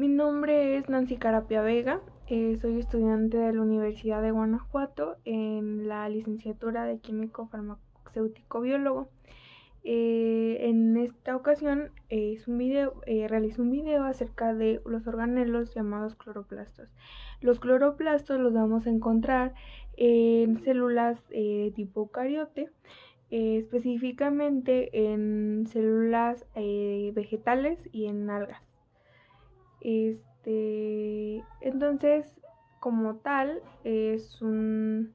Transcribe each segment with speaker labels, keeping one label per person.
Speaker 1: Mi nombre es Nancy Carapia Vega, soy estudiante de la Universidad de Guanajuato en la licenciatura de Químico Farmacéutico Biólogo. En esta ocasión realizo un video acerca de los organelos llamados cloroplastos. Los cloroplastos los vamos a encontrar en células tipo eucariote, específicamente en células vegetales y en algas. Entonces, como tal, es un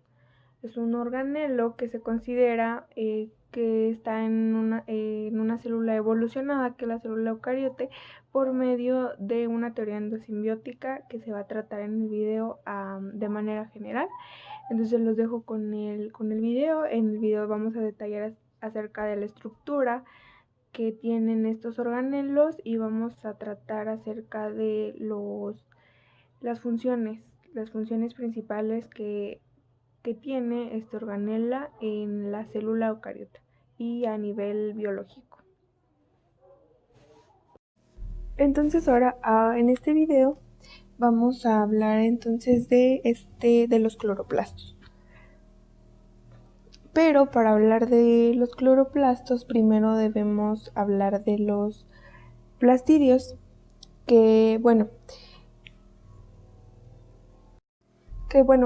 Speaker 1: organelo que se considera que está en una célula evolucionada, que es la célula eucariote, por medio de una teoría endosimbiótica que se va a tratar en el video de manera general. Entonces los dejo con el video. En el video vamos a detallar acerca de la estructura que tienen estos organelos y vamos a tratar acerca de las funciones principales que tiene este organela en la célula eucariota y a nivel biológico. Entonces ahora en este video vamos a hablar entonces de los cloroplastos. Pero para hablar de los cloroplastos, primero debemos hablar de los plastidios, que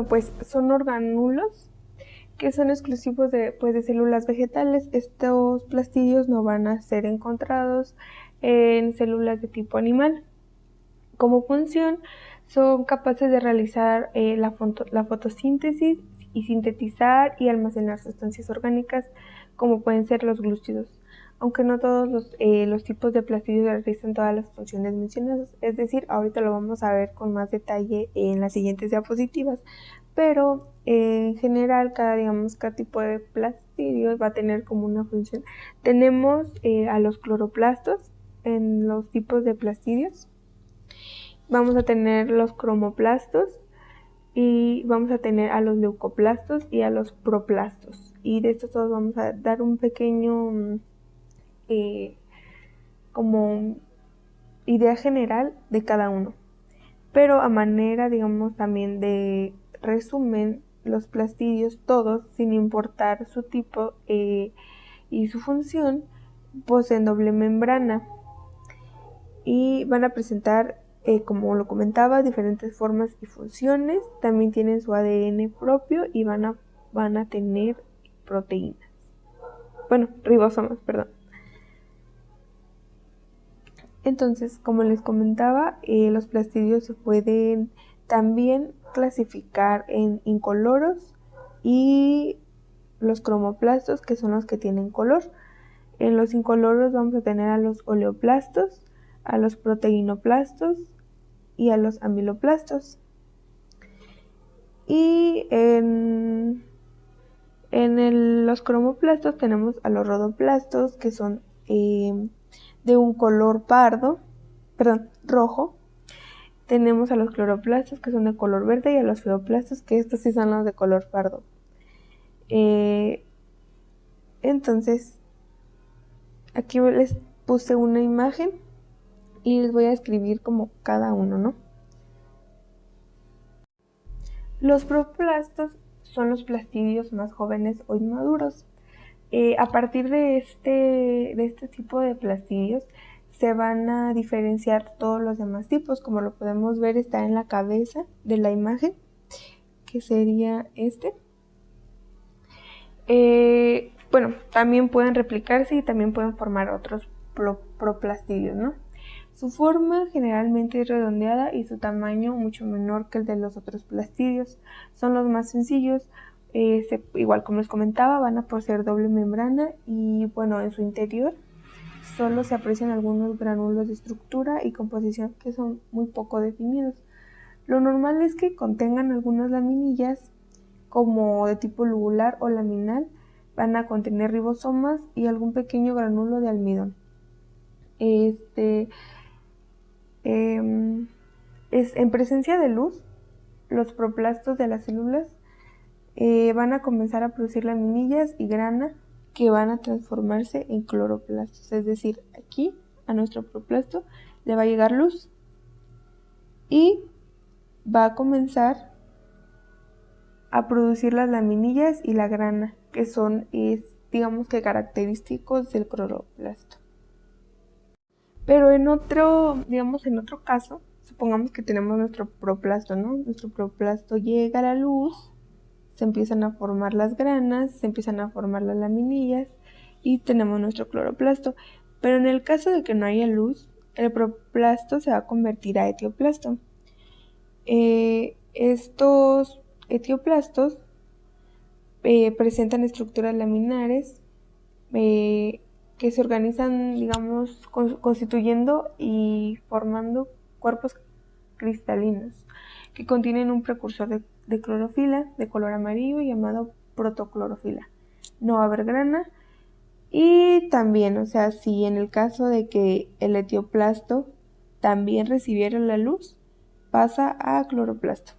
Speaker 1: pues son orgánulos que son exclusivos de células vegetales. Estos plastidios no van a ser encontrados en células de tipo animal. Como función, son capaces de realizar la fotosíntesis y sintetizar y almacenar sustancias orgánicas, como pueden ser los glúcidos, aunque no todos los tipos de plastidios realizan todas las funciones mencionadas. Es decir, ahorita lo vamos a ver con más detalle en las siguientes diapositivas, pero en general cada tipo de plastidios va a tener como una función. Tenemos a los cloroplastos en los tipos de plastidios. Vamos a tener los cromoplastos y vamos a tener a los leucoplastos y a los proplastos. Y de estos todos vamos a dar un pequeño como idea general de cada uno. Pero a manera, también de resumen, los plastidios todos, sin importar su tipo y su función, poseen doble membrana y van a presentar, como lo comentaba, diferentes formas y funciones. También tienen su ADN propio y van a tener proteínas. Ribosomas, perdón. Entonces, como les comentaba, los plastidios se pueden también clasificar en incoloros y los cromoplastos, que son los que tienen color. En los incoloros vamos a tener a los oleoplastos, a los proteinoplastos y a los amiloplastos. Y en los cromoplastos tenemos a los rodoplastos, que son de un color rojo. Tenemos a los cloroplastos, que son de color verde, y a los feoplastos, que estos sí son los de color pardo. Entonces, aquí les puse una imagen y les voy a escribir como cada uno, ¿no? Los proplastos son los plastidios más jóvenes o inmaduros. A partir de este tipo de plastidios se van a diferenciar todos los demás tipos. Como lo podemos ver, está en la cabeza de la imagen, que sería este. También pueden replicarse y también pueden formar otros proplastidios, ¿no? Su forma generalmente es redondeada y su tamaño mucho menor que el de los otros plastidios. Son los más sencillos. Igual como les comentaba, van a poseer doble membrana y en su interior solo se aprecian algunos granulos de estructura y composición que son muy poco definidos. Lo normal es que contengan algunas laminillas, como de tipo lobular o laminal. Van a contener ribosomas y algún pequeño granulo de almidón. En presencia de luz, los proplastos de las células van a comenzar a producir laminillas y grana que van a transformarse en cloroplastos. Es decir, aquí a nuestro proplasto le va a llegar luz y va a comenzar a producir las laminillas y la grana, que son, digamos que característicos del cloroplasto. Pero en otro caso, supongamos que tenemos nuestro proplasto, ¿no? Nuestro proplasto llega a la luz, se empiezan a formar las granas, se empiezan a formar las laminillas y tenemos nuestro cloroplasto. Pero en el caso de que no haya luz, el proplasto se va a convertir a etioplasto. Estos etioplastos presentan estructuras laminares que se organizan, digamos, constituyendo y formando cuerpos cristalinos que contienen un precursor de clorofila de color amarillo llamado protoclorofila. No va a haber grana. Y también, o sea, si en el caso de que el etioplasto también recibiera la luz, pasa a cloroplasto.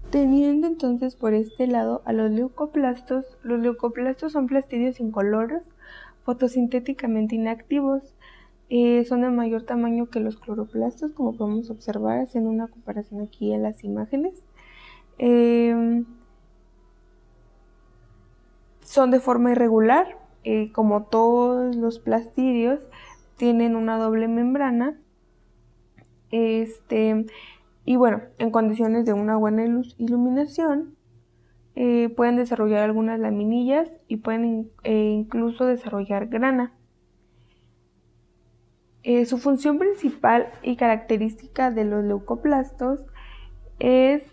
Speaker 1: Teniendo entonces por este lado a los leucoplastos son plastidios incoloros, fotosintéticamente inactivos, son de mayor tamaño que los cloroplastos, como podemos observar haciendo una comparación aquí en las imágenes. Son de forma irregular, como todos los plastidios, tienen una doble membrana. Y bueno, en condiciones de una buena iluminación, pueden desarrollar algunas laminillas y pueden incluso desarrollar grana. Su función principal y característica de los leucoplastos es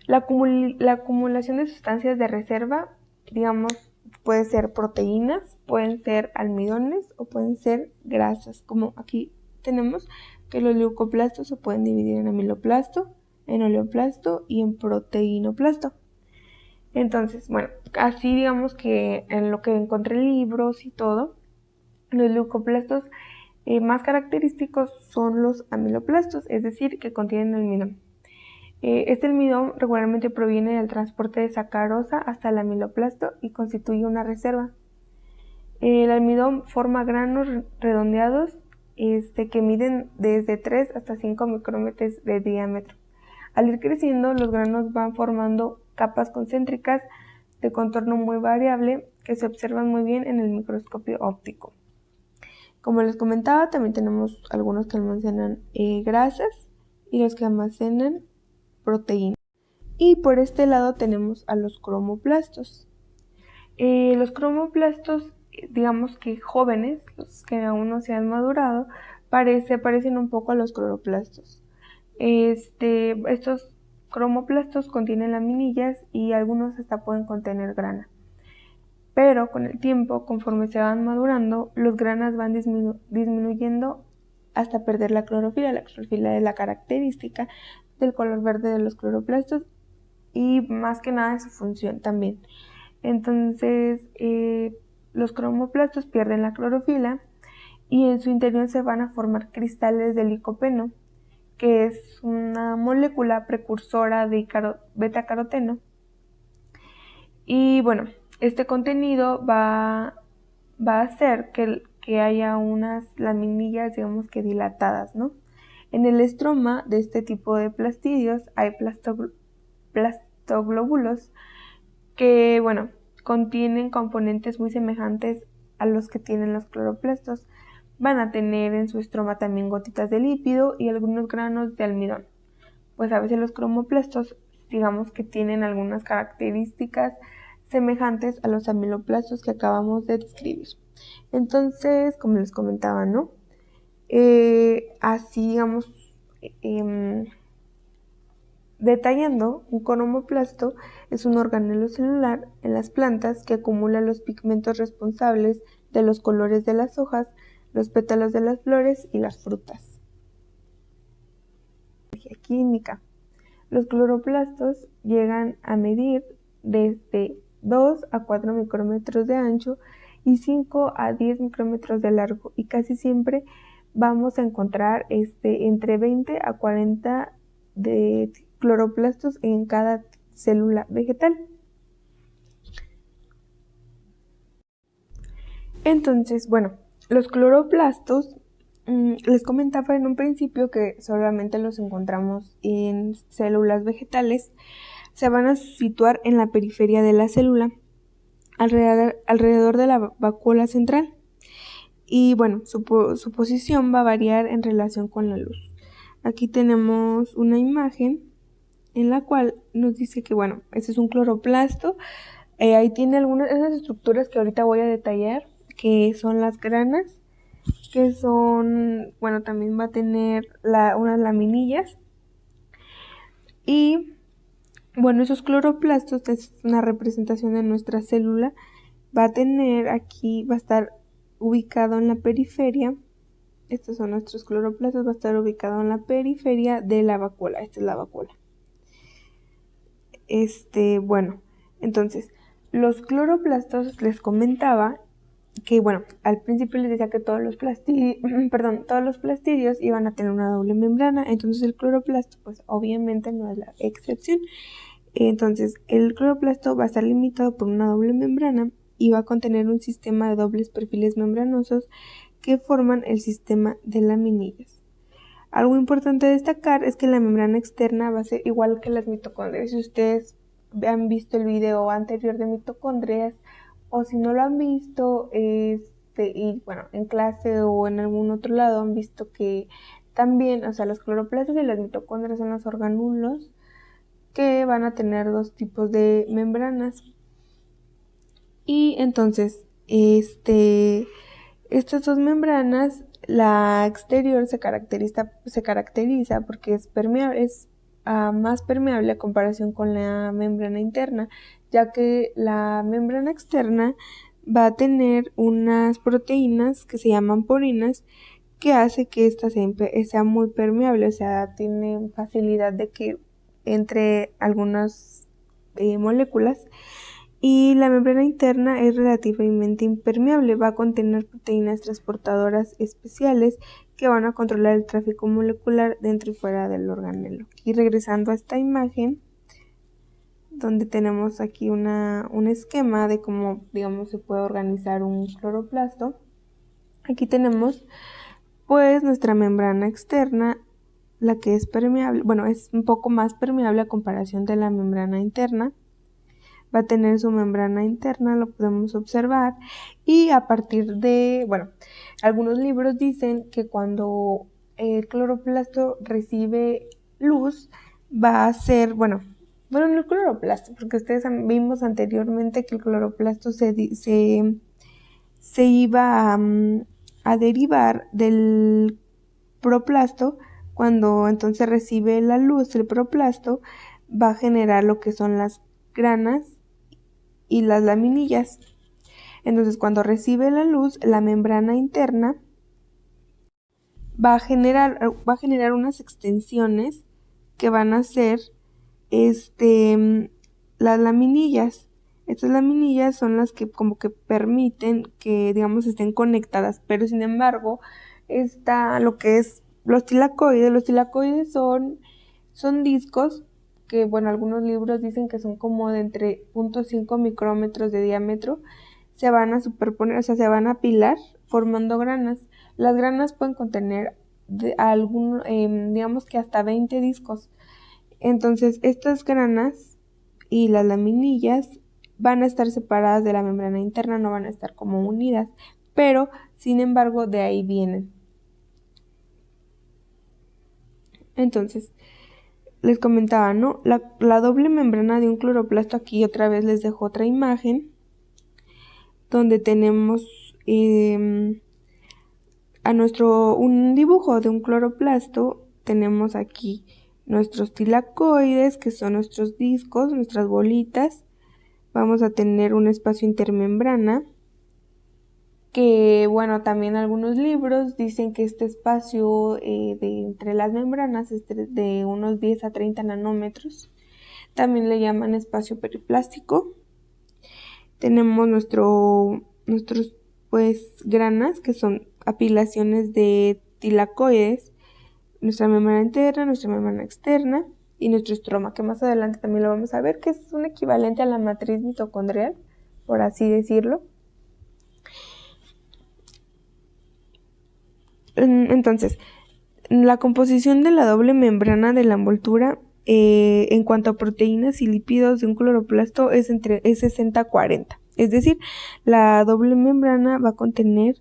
Speaker 1: la acumulación de sustancias de reserva, digamos, puede ser proteínas, pueden ser almidones o pueden ser grasas, como aquí tenemos que los leucoplastos se pueden dividir en amiloplasto, en oleoplasto y en proteinoplasto. Entonces, bueno, así digamos que en lo que encontré en libros y todo, los leucoplastos más característicos son los amiloplastos, es decir, que contienen almidón. Este almidón regularmente proviene del transporte de sacarosa hasta el amiloplasto y constituye una reserva. El almidón forma granos redondeados que miden desde 3 hasta 5 micrómetros de diámetro. Al ir creciendo, los granos van formando capas concéntricas de contorno muy variable que se observan muy bien en el microscopio óptico. Como les comentaba, también tenemos algunos que almacenan grasas y los que almacenan proteínas. Y por este lado tenemos a los cromoplastos. Los cromoplastos, digamos que jóvenes, los que aún no se han madurado, parecen un poco a los cloroplastos. Estos cromoplastos contienen laminillas y algunos hasta pueden contener grana. Pero con el tiempo, conforme se van madurando, los granas van disminuyendo hasta perder la clorofila. La clorofila es la característica del color verde de los cloroplastos y más que nada de su función también. Entonces, los cromoplastos pierden la clorofila y en su interior se van a formar cristales de licopeno, que es una molécula precursora de beta-caroteno. Y bueno, este contenido va a hacer que haya unas laminillas, digamos que dilatadas, ¿no? En el estroma de este tipo de plastidios hay plastoglóbulos que, bueno, contienen componentes muy semejantes a los que tienen los cloroplastos. Van a tener en su estroma también gotitas de lípido y algunos granos de almidón. Pues a veces los cromoplastos, digamos que tienen algunas características semejantes a los amiloplastos que acabamos de describir. Entonces, como les comentaba, ¿no? Así, digamos, detallando, un cromoplasto es un organelo celular en las plantas que acumula los pigmentos responsables de los colores de las hojas, los pétalos de las flores y las frutas. Química. Los cloroplastos llegan a medir desde 2 a 4 micrómetros de ancho y 5 a 10 micrómetros de largo, y casi siempre vamos a encontrar entre 20 a 40 de cloroplastos en cada célula vegetal. Entonces, bueno, los cloroplastos Les comentaba en un principio que solamente los encontramos en células vegetales. Se van a situar en la periferia de la célula, alrededor de la vacuola central. Y bueno, su posición va a variar en relación con la luz. Aquí tenemos una imagen en la cual nos dice que, bueno, este es un cloroplasto. Ahí tiene esas estructuras que ahorita voy a detallar, que son las granas, que son, bueno, también va a tener unas laminillas. Y bueno, esos cloroplastos es una representación de nuestra célula. Va a estar ubicado en la periferia. Estos son nuestros cloroplastos, va a estar ubicado en la periferia de la vacuola. Esta es la vacuola. Bueno, entonces, los cloroplastos les comentaba que, bueno, al principio les decía que todos los plastidios iban a tener una doble membrana, entonces el cloroplasto, pues obviamente no es la excepción. Entonces, el cloroplasto va a estar limitado por una doble membrana y va a contener un sistema de dobles perfiles membranosos que forman el sistema de laminillas. Algo importante destacar es que la membrana externa va a ser igual que las mitocondrias. Si ustedes han visto el video anterior de mitocondrias, o si no lo han visto, y bueno, en clase o en algún otro lado han visto que también, o sea, los cloroplastos y las mitocondrias son los organulos que van a tener dos tipos de membranas. Y entonces, estas dos membranas, la exterior se caracteriza porque es permeable, más permeable a comparación con la membrana interna, ya que la membrana externa va a tener unas proteínas que se llaman porinas, que hace que esta sea muy permeable, o sea, tiene facilidad de que entre algunas moléculas. Y la membrana interna es relativamente impermeable, va a contener proteínas transportadoras especiales que van a controlar el tráfico molecular dentro y fuera del organelo. Y regresando a esta imagen, donde tenemos aquí un esquema de cómo, digamos, se puede organizar un cloroplasto. Aquí tenemos pues nuestra membrana externa, la que es permeable, bueno, es un poco más permeable a comparación de la membrana interna. Va a tener su membrana interna, lo podemos observar, y a partir de, bueno, algunos libros dicen que cuando el cloroplasto recibe luz, va a ser, bueno, no el cloroplasto, porque ustedes vimos anteriormente que el cloroplasto se iba a derivar del proplasto. Cuando entonces recibe la luz del proplasto, va a generar lo que son las granas y las laminillas. Entonces, cuando recibe la luz, la membrana interna va a generar unas extensiones que van a ser las laminillas. Estas laminillas son las que como que permiten que, digamos, estén conectadas, pero sin embargo está lo que es los tilacoides. Los tilacoides son discos que, bueno, algunos libros dicen que son como de entre 0.5 micrómetros de diámetro. Se van a superponer, o sea, se van a apilar formando granas. Las granas pueden contener digamos que hasta 20 discos. Entonces, estas granas y las laminillas van a estar separadas de la membrana interna, no van a estar como unidas, pero sin embargo de ahí vienen. Entonces, les comentaba, ¿no? La doble membrana de un cloroplasto, aquí otra vez les dejo otra imagen donde tenemos un dibujo de un cloroplasto. Tenemos aquí nuestros tilacoides, que son nuestros discos, nuestras bolitas. Vamos a tener un espacio intermembrana, que, bueno, también algunos libros dicen que este espacio entre las membranas es de unos 10 a 30 nanómetros. También le llaman espacio periplástico. Tenemos nuestros pues granas, que son apilaciones de tilacoides, nuestra membrana interna, nuestra membrana externa y nuestro estroma, que más adelante también lo vamos a ver, que es un equivalente a la matriz mitocondrial, por así decirlo. Entonces, la composición de la doble membrana de la envoltura en cuanto a proteínas y lípidos de un cloroplasto es 60-40. Es decir, la doble membrana va a contener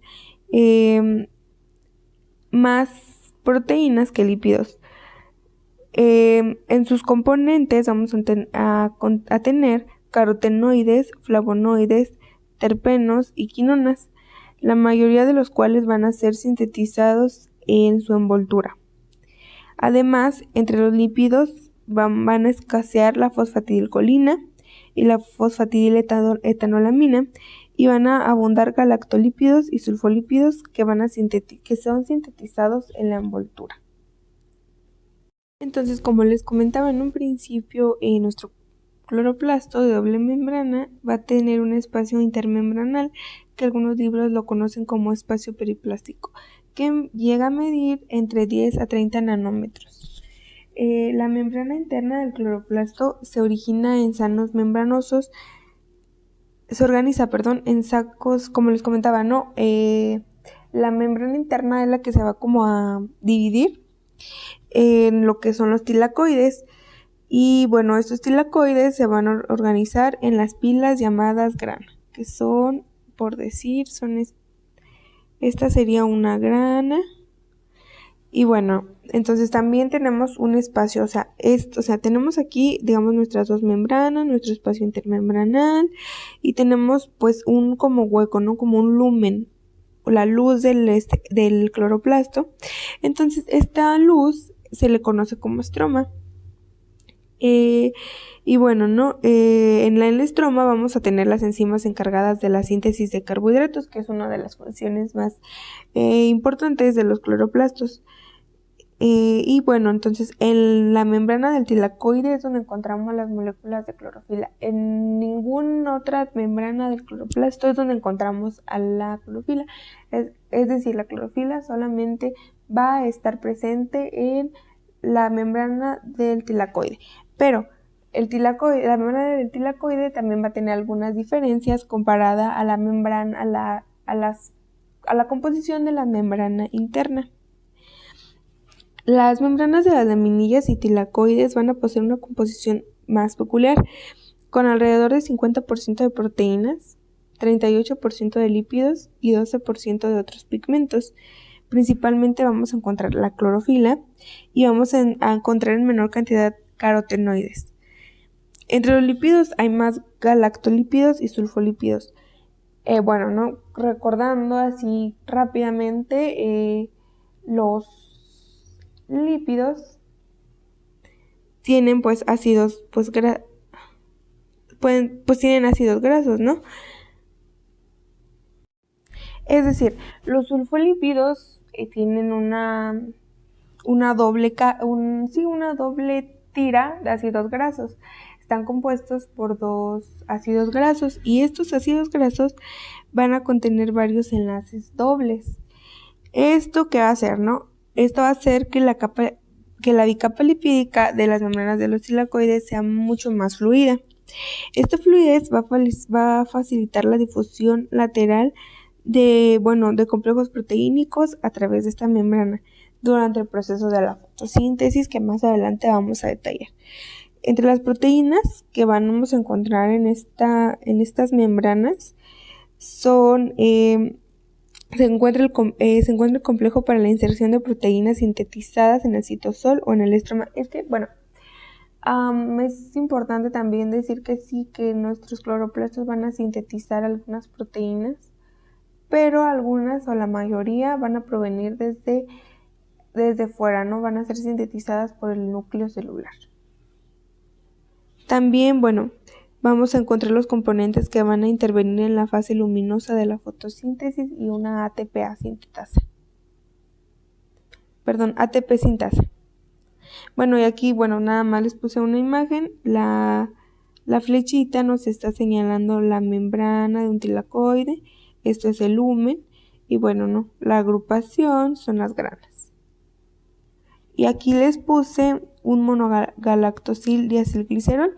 Speaker 1: más proteínas que lípidos. En sus componentes vamos a tener carotenoides, flavonoides, terpenos y quinonas, la mayoría de los cuales van a ser sintetizados en su envoltura. Además, entre los lípidos van a escasear la fosfatidilcolina y la fosfatidiletoanolamina y van a abundar galactolípidos y sulfolípidos que son sintetizados en la envoltura. Entonces, como les comentaba en un principio, nuestro cloroplasto de doble membrana va a tener un espacio intermembranal que algunos libros lo conocen como espacio periplástico, que llega a medir entre 10 a 30 nanómetros. La membrana interna del cloroplasto se organiza en sacos, como les comentaba, ¿no? La membrana interna es la que se va como a dividir en lo que son los tilacoides. Y bueno, estos tilacoides se van a organizar en las pilas llamadas grana, que son, por decir, esta sería una grana. Y bueno, entonces también tenemos un espacio, tenemos aquí, digamos, nuestras dos membranas, nuestro espacio intermembranal, y tenemos pues un como hueco, ¿no? Como un lumen, la luz del cloroplasto. Entonces, esta luz se le conoce como estroma. Y bueno, ¿no? En el estroma vamos a tener las enzimas encargadas de la síntesis de carbohidratos, que es una de las funciones más importantes de los cloroplastos. Y bueno, entonces en la membrana del tilacoide es donde encontramos las moléculas de clorofila. En ninguna otra membrana del cloroplasto es donde encontramos a la clorofila. Es decir, la clorofila solamente va a estar presente en la membrana del tilacoide. Pero la membrana del tilacoide también va a tener algunas diferencias comparada a la membrana, a la composición de la membrana interna. Las membranas de las laminillas y tilacoides van a poseer una composición más peculiar, con alrededor de 50% de proteínas, 38% de lípidos y 12% de otros pigmentos. Principalmente vamos a encontrar la clorofila y vamos a encontrar en menor cantidad carotenoides. Entre los lípidos hay más galactolípidos y sulfolípidos. ¿No? Recordando así rápidamente, los lípidos tienen pues ácidos, tienen ácidos grasos, ¿no? Es decir, los sulfolípidos tienen una doble tira de ácidos grasos. Están compuestos por dos ácidos grasos y estos ácidos grasos van a contener varios enlaces dobles. ¿Esto qué va a hacer, no? Esto va a hacer que la bicapa lipídica de las membranas de los tilacoides sea mucho más fluida. Esta fluidez va a facilitar la difusión lateral de complejos proteínicos a través de esta membrana durante el proceso de la fotosíntesis, que más adelante vamos a detallar. Entre las proteínas que vamos a encontrar en estas membranas se encuentra el complejo para la inserción de proteínas sintetizadas en el citosol o en el estroma. Es importante también decir que sí, que nuestros cloroplastos van a sintetizar algunas proteínas, pero algunas o la mayoría van a provenir desde fuera, ¿no? Van a ser sintetizadas por el núcleo celular. También, vamos a encontrar los componentes que van a intervenir en la fase luminosa de la fotosíntesis y una ATP sintasa. Y aquí, nada más les puse una imagen. La flechita nos está señalando la membrana de un tilacoide. Esto es el lumen. Y la agrupación son las granas. Y aquí les puse un monogalactosil diacilglicerol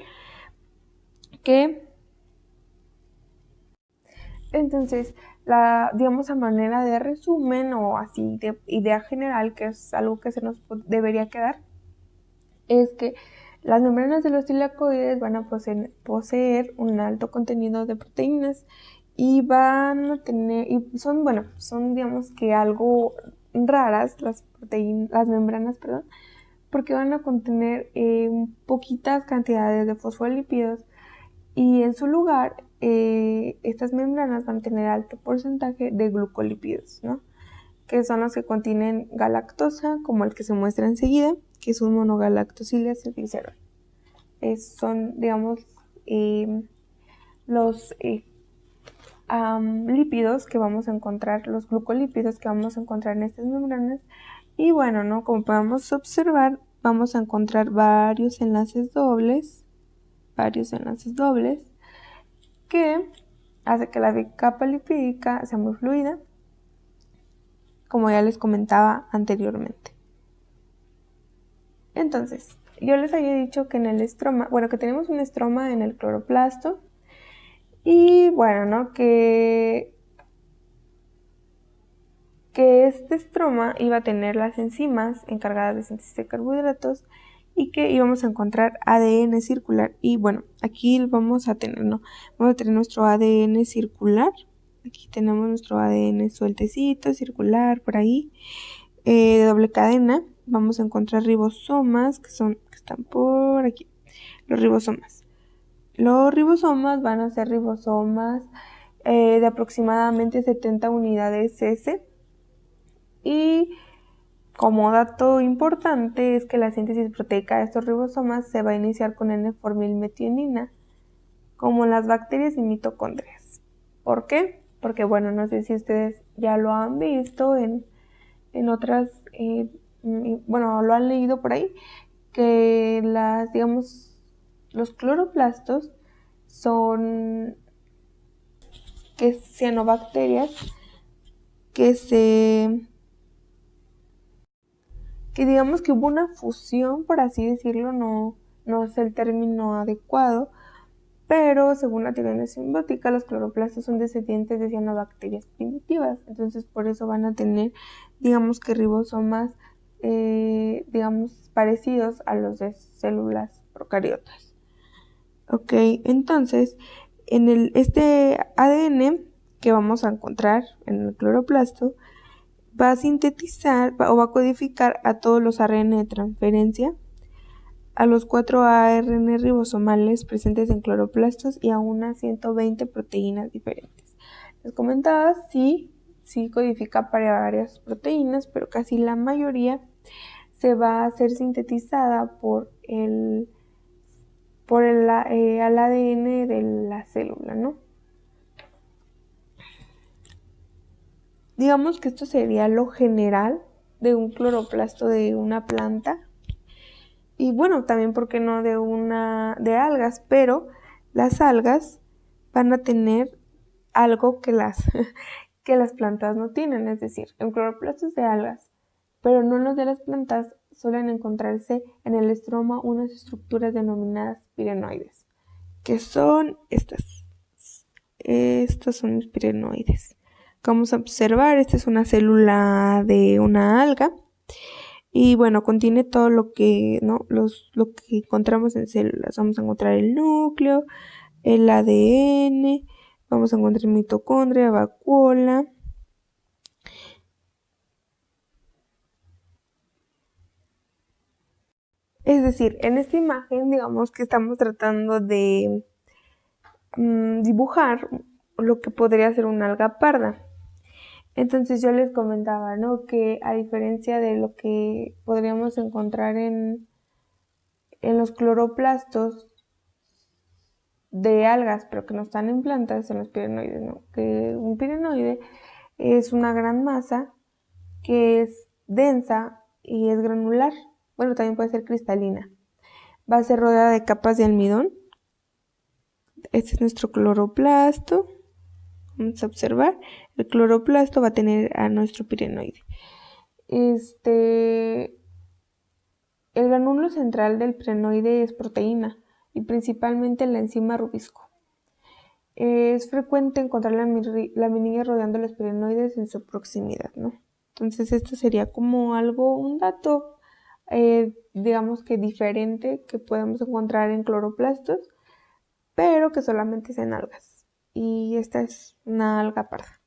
Speaker 1: entonces digamos, a manera de resumen o así de idea general, que es algo que se nos debería quedar, es que las membranas de los tilacoides van a poseer un alto contenido de proteínas y van a tener, y son, bueno, son digamos que algo raras las membranas, perdón, porque van a contener poquitas cantidades de fosfolípidos y en su lugar estas membranas van a tener alto porcentaje de glucolípidos, ¿no? Que son los que contienen galactosa, como el que se muestra enseguida, que es un monogalactosilglicerol. Son, digamos, los lípidos que vamos a encontrar, los glucolípidos que vamos a encontrar en estas membranas. Y bueno, ¿no? Como podemos observar, vamos a encontrar varios enlaces dobles, que hace que la capa lipídica sea muy fluida, como ya les comentaba anteriormente. Entonces, yo les había dicho que en el estroma, bueno, que tenemos un estroma en el cloroplasto y bueno, ¿no? Que este estroma iba a tener las enzimas encargadas de síntesis de carbohidratos y que íbamos a encontrar ADN circular. Y bueno, aquí vamos a tener, ¿no? Vamos a tener nuestro ADN circular. Aquí tenemos nuestro ADN sueltecito, circular, por ahí, de doble cadena. Vamos a encontrar ribosomas, que están por aquí, los ribosomas. Los ribosomas van a ser ribosomas de aproximadamente 70 unidades S. Y como dato importante es que la síntesis proteica de estos ribosomas se va a iniciar con N-formilmetionina, como en las bacterias y mitocondrias. ¿Por qué? Porque bueno, no sé si ustedes ya lo han visto en otras, bueno, lo han leído por ahí, que digamos, los cloroplastos son cianobacterias que digamos que hubo una fusión, por así decirlo, no es el término adecuado, pero según la teoría simbiótica, los cloroplastos son descendientes de cianobacterias primitivas, entonces por eso van a tener, digamos que ribosomas, digamos, parecidos a los de células procariotas. Ok, entonces, este ADN que vamos a encontrar en el cloroplasto va a sintetizar o va a codificar a todos los ARN de transferencia, a los 4 ARN ribosomales presentes en cloroplastos y a unas 120 proteínas diferentes. Les comentaba, sí codifica para varias proteínas, pero casi la mayoría se va a ser sintetizada al ADN de la célula, ¿no? Digamos que esto sería lo general de un cloroplasto de una planta. Y bueno, también, ¿por qué no de algas? Pero las algas van a tener algo que que las plantas no tienen, es decir, en cloroplastos de algas, pero no en los de las plantas suelen encontrarse en el estroma unas estructuras denominadas pirenoides, que son estas. Estos son los pirenoides. Vamos a observar, esta es una célula de una alga. Y bueno, contiene todo lo que, ¿no? Lo que encontramos en células. Vamos a encontrar el núcleo, el ADN, vamos a encontrar mitocondria, vacuola. Es decir, en esta imagen, digamos que estamos tratando de dibujar lo que podría ser una alga parda. Entonces yo les comentaba, ¿no? Que a diferencia de lo que podríamos encontrar en los cloroplastos de algas, pero que no están en plantas, en los pirenoides, ¿no? Que un pirenoide es una gran masa que es densa y es granular. Bueno, también puede ser cristalina. Va a ser rodeada de capas de almidón. Este es nuestro cloroplasto. Vamos a observar. El cloroplasto va a tener a nuestro pirenoide. El granulo central del pirenoide es proteína y principalmente la enzima rubisco. es frecuente encontrar laminillas rodeando los pirenoides en su proximidad, ¿no? Entonces esto sería como un dato, digamos que diferente que podemos encontrar en cloroplastos, pero que solamente es en algas. Y esta es una alga parda.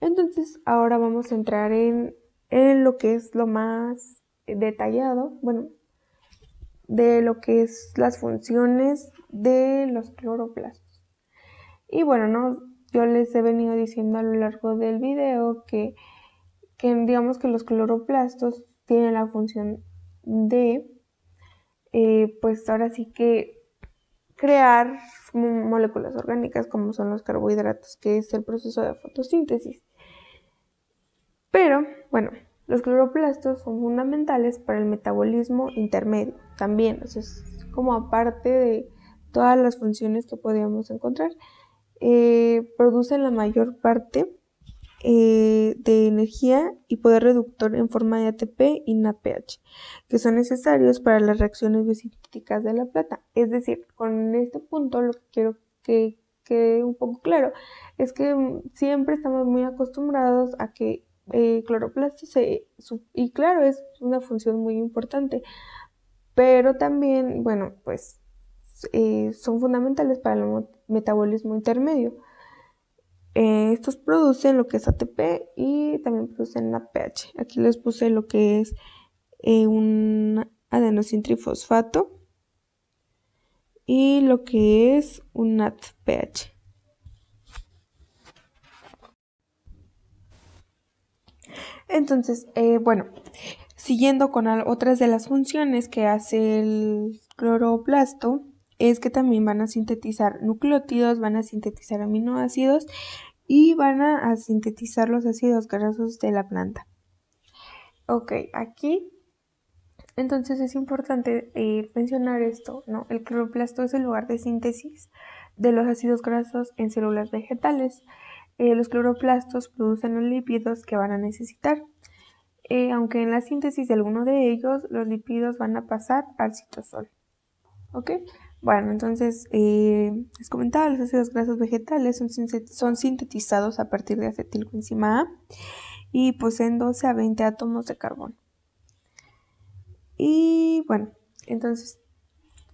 Speaker 1: Entonces ahora vamos a entrar en lo que es lo más detallado, bueno, de lo que es las funciones de los cloroplastos. Y bueno, ¿no? Yo les he venido diciendo a lo largo del video que digamos que los cloroplastos tienen la función de, pues ahora sí que crear moléculas orgánicas como son los carbohidratos, que es el proceso de fotosíntesis. Pero, bueno, los cloroplastos son fundamentales para el metabolismo intermedio también, o sea, es como aparte de todas las funciones que podríamos encontrar, producen la mayor parte de energía y poder reductor en forma de ATP y NADPH, que son necesarios para las reacciones biosintéticas de la planta. Es decir, con este punto lo que quiero que quede un poco claro es que siempre estamos muy acostumbrados a que cloroplastos y claro, es una función muy importante, pero también, bueno, pues son fundamentales para el metabolismo intermedio. Estos producen lo que es ATP y también producen NADPH. Aquí les puse lo que es un adenosintrifosfato y lo que es un NADPH. Entonces, bueno, siguiendo con otras de las funciones que hace el cloroplasto, es que también van a sintetizar nucleótidos, van a sintetizar aminoácidos y van a sintetizar los ácidos grasos de la planta. Ok, aquí entonces es importante mencionar esto, ¿no? El cloroplasto es el lugar de síntesis de los ácidos grasos en células vegetales. Los cloroplastos producen los lípidos que van a necesitar. Aunque en la síntesis de alguno de ellos los lípidos van a pasar al citosol. ¿Ok? Bueno, entonces les comentaba, los ácidos grasos vegetales son sintetizados a partir de acetilcoenzima A y poseen 12 a 20 átomos de carbono. Y bueno, entonces,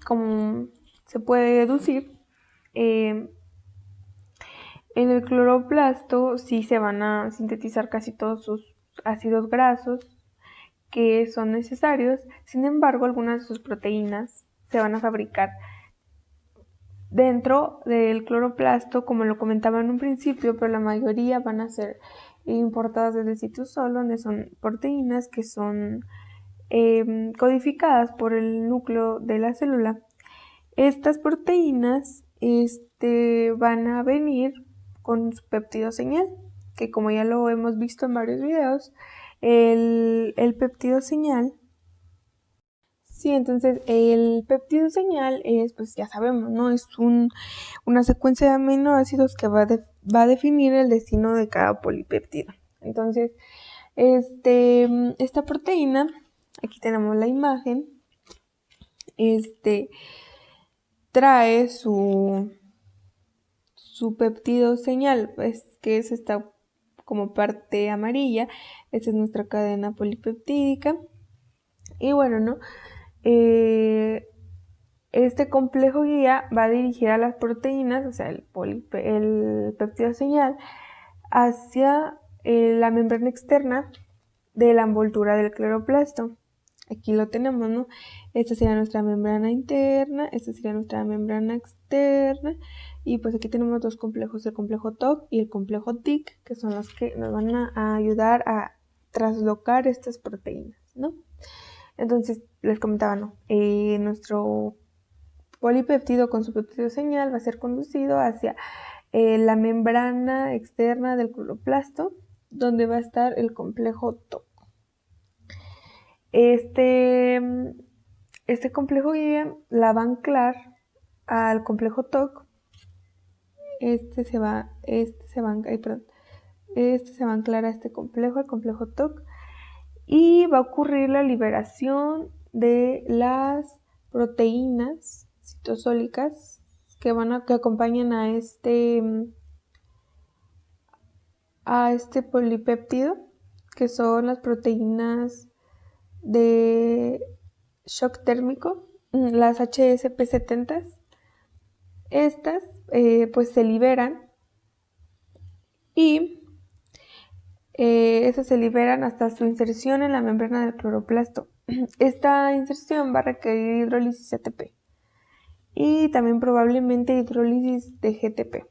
Speaker 1: como se puede deducir, en el cloroplasto sí se van a sintetizar casi todos sus ácidos grasos que son necesarios. Sin embargo, algunas de sus proteínas se van a fabricar dentro del cloroplasto, como lo comentaba en un principio, pero la mayoría van a ser importadas desde el citosol, donde son proteínas que son codificadas por el núcleo de la célula. Estas proteínas van a venir con su péptido señal, que como ya lo hemos visto en varios videos, el péptido señal. Sí, entonces el péptido señal es, pues ya sabemos, ¿no? Es una secuencia de aminoácidos que va a definir el destino de cada polipéptido. Entonces, esta proteína, aquí tenemos la imagen, trae su péptido señal, pues, que es esta como parte amarilla. Esta es nuestra cadena polipeptídica. Y bueno, ¿no? Este complejo guía va a dirigir a las proteínas, o sea, el péptido señal, hacia la membrana externa de la envoltura del cloroplasto. Aquí lo tenemos, ¿no? Esta sería nuestra membrana interna, esta sería nuestra membrana externa, y pues aquí tenemos dos complejos, el complejo TOC y el complejo TIC, que son los que nos van a ayudar a traslocar estas proteínas, ¿no? Entonces, les comentaba, ¿no? Nuestro polipéptido con su péptido señal va a ser conducido hacia la membrana externa del cloroplasto, donde va a estar el complejo TOC. Este complejo guía la va a anclar al complejo TOC. Este se va a anclar a este complejo, al complejo TOC, y va a ocurrir la liberación de las proteínas citosólicas que acompañan a este polipéptido, que son las proteínas de shock térmico, las HSP70. Estas pues se liberan y esas se liberan hasta su inserción en la membrana del cloroplasto. Esta inserción va a requerir hidrólisis ATP y también probablemente hidrólisis de GTP.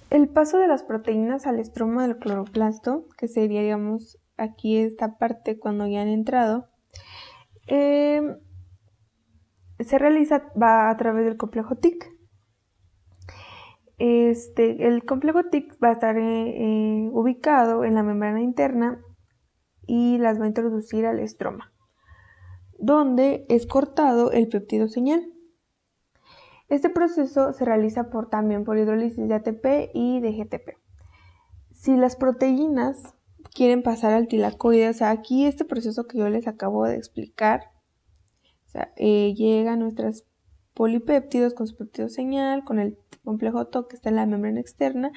Speaker 1: El paso de las proteínas al estroma del cloroplasto, que sería, digamos, aquí esta parte cuando ya han entrado, se realiza, va a través del complejo TIC. El complejo TIC va a estar ubicado en la membrana interna y las va a introducir al estroma, donde es cortado el péptido señal. Este proceso se realiza también por hidrólisis de ATP y de GTP. Si las proteínas quieren pasar al tilacoide, o sea, aquí este proceso que yo les acabo de explicar, o sea, llegan nuestros polipéptidos con su péptido señal, con el complejo TOC que está en la membrana externa,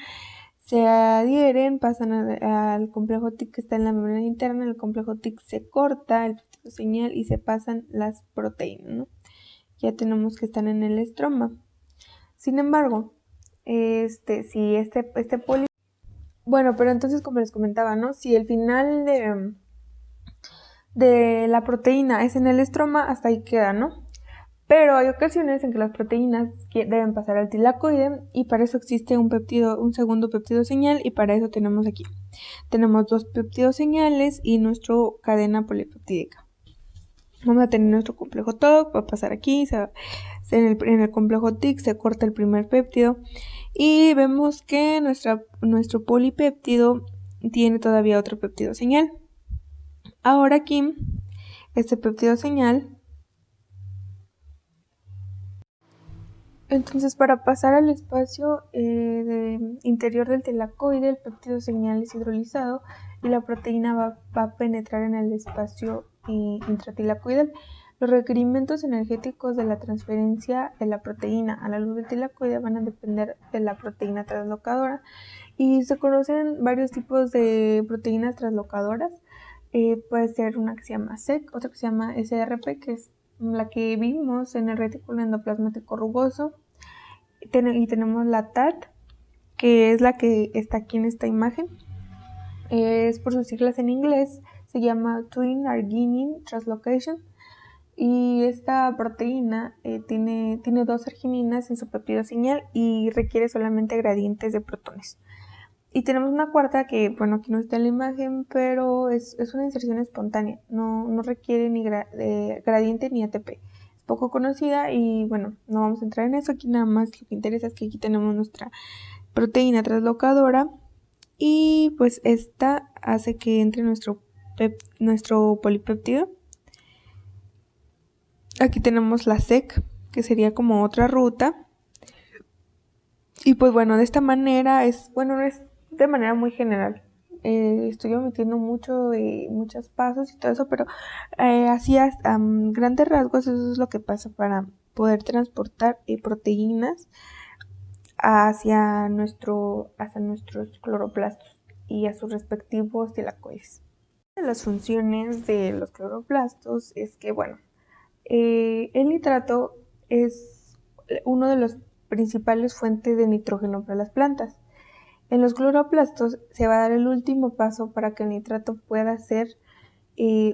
Speaker 1: se adhieren, pasan al complejo TIC que está en la membrana interna, el complejo TIC se corta, el péptido señal y se pasan las proteínas, ¿no? Ya tenemos que están en el estroma. Sin embargo, si bueno, pero entonces como les comentaba, ¿no? Si el final de la proteína es en el estroma, hasta ahí queda, ¿no? Pero hay ocasiones en que las proteínas deben pasar al tilacoide y para eso existe un segundo péptido señal y para eso tenemos aquí. Tenemos dos péptidos señales y nuestra cadena polipeptídica. Vamos a tener nuestro complejo TOC, va a pasar aquí, en el complejo TIC se corta el primer péptido y vemos que nuestro polipéptido tiene todavía otro péptido señal. Ahora aquí, este péptido señal, entonces para pasar al espacio interior del tilacoide, el péptido señal es hidrolizado y la proteína va a penetrar en el espacio intratilacoidal. Los requerimientos energéticos de la transferencia de la proteína a la luz del tilacoide van a depender de la proteína translocadora y se conocen varios tipos de proteínas translocadoras. Puede ser una que se llama SEC, otra que se llama SRP, que es la que vimos en el retículo endoplasmático rugoso, y tenemos la TAT, que es la que está aquí en esta imagen. Es por sus siglas en inglés, se llama Twin Arginine Translocation y esta proteína tiene dos argininas en su péptido señal y requiere solamente gradientes de protones. Y tenemos una cuarta que, bueno, aquí no está en la imagen, pero es una inserción espontánea, no requiere ni gradiente ni ATP. Es poco conocida y, bueno, no vamos a entrar en eso. Aquí nada más lo que interesa es que aquí tenemos nuestra proteína translocadora y pues esta hace que entre nuestro polipéptido. Aquí tenemos la SEC, que sería como otra ruta. Y pues bueno, de esta manera no es de manera muy general. Estoy omitiendo muchos pasos y todo eso, pero así a grandes rasgos eso es lo que pasa para poder transportar proteínas hacia nuestros cloroplastos y a sus respectivos tilacoides. Una de las funciones de los cloroplastos es que, bueno, el nitrato es uno de los principales fuentes de nitrógeno para las plantas. En los cloroplastos se va a dar el último paso para que el nitrato pueda ser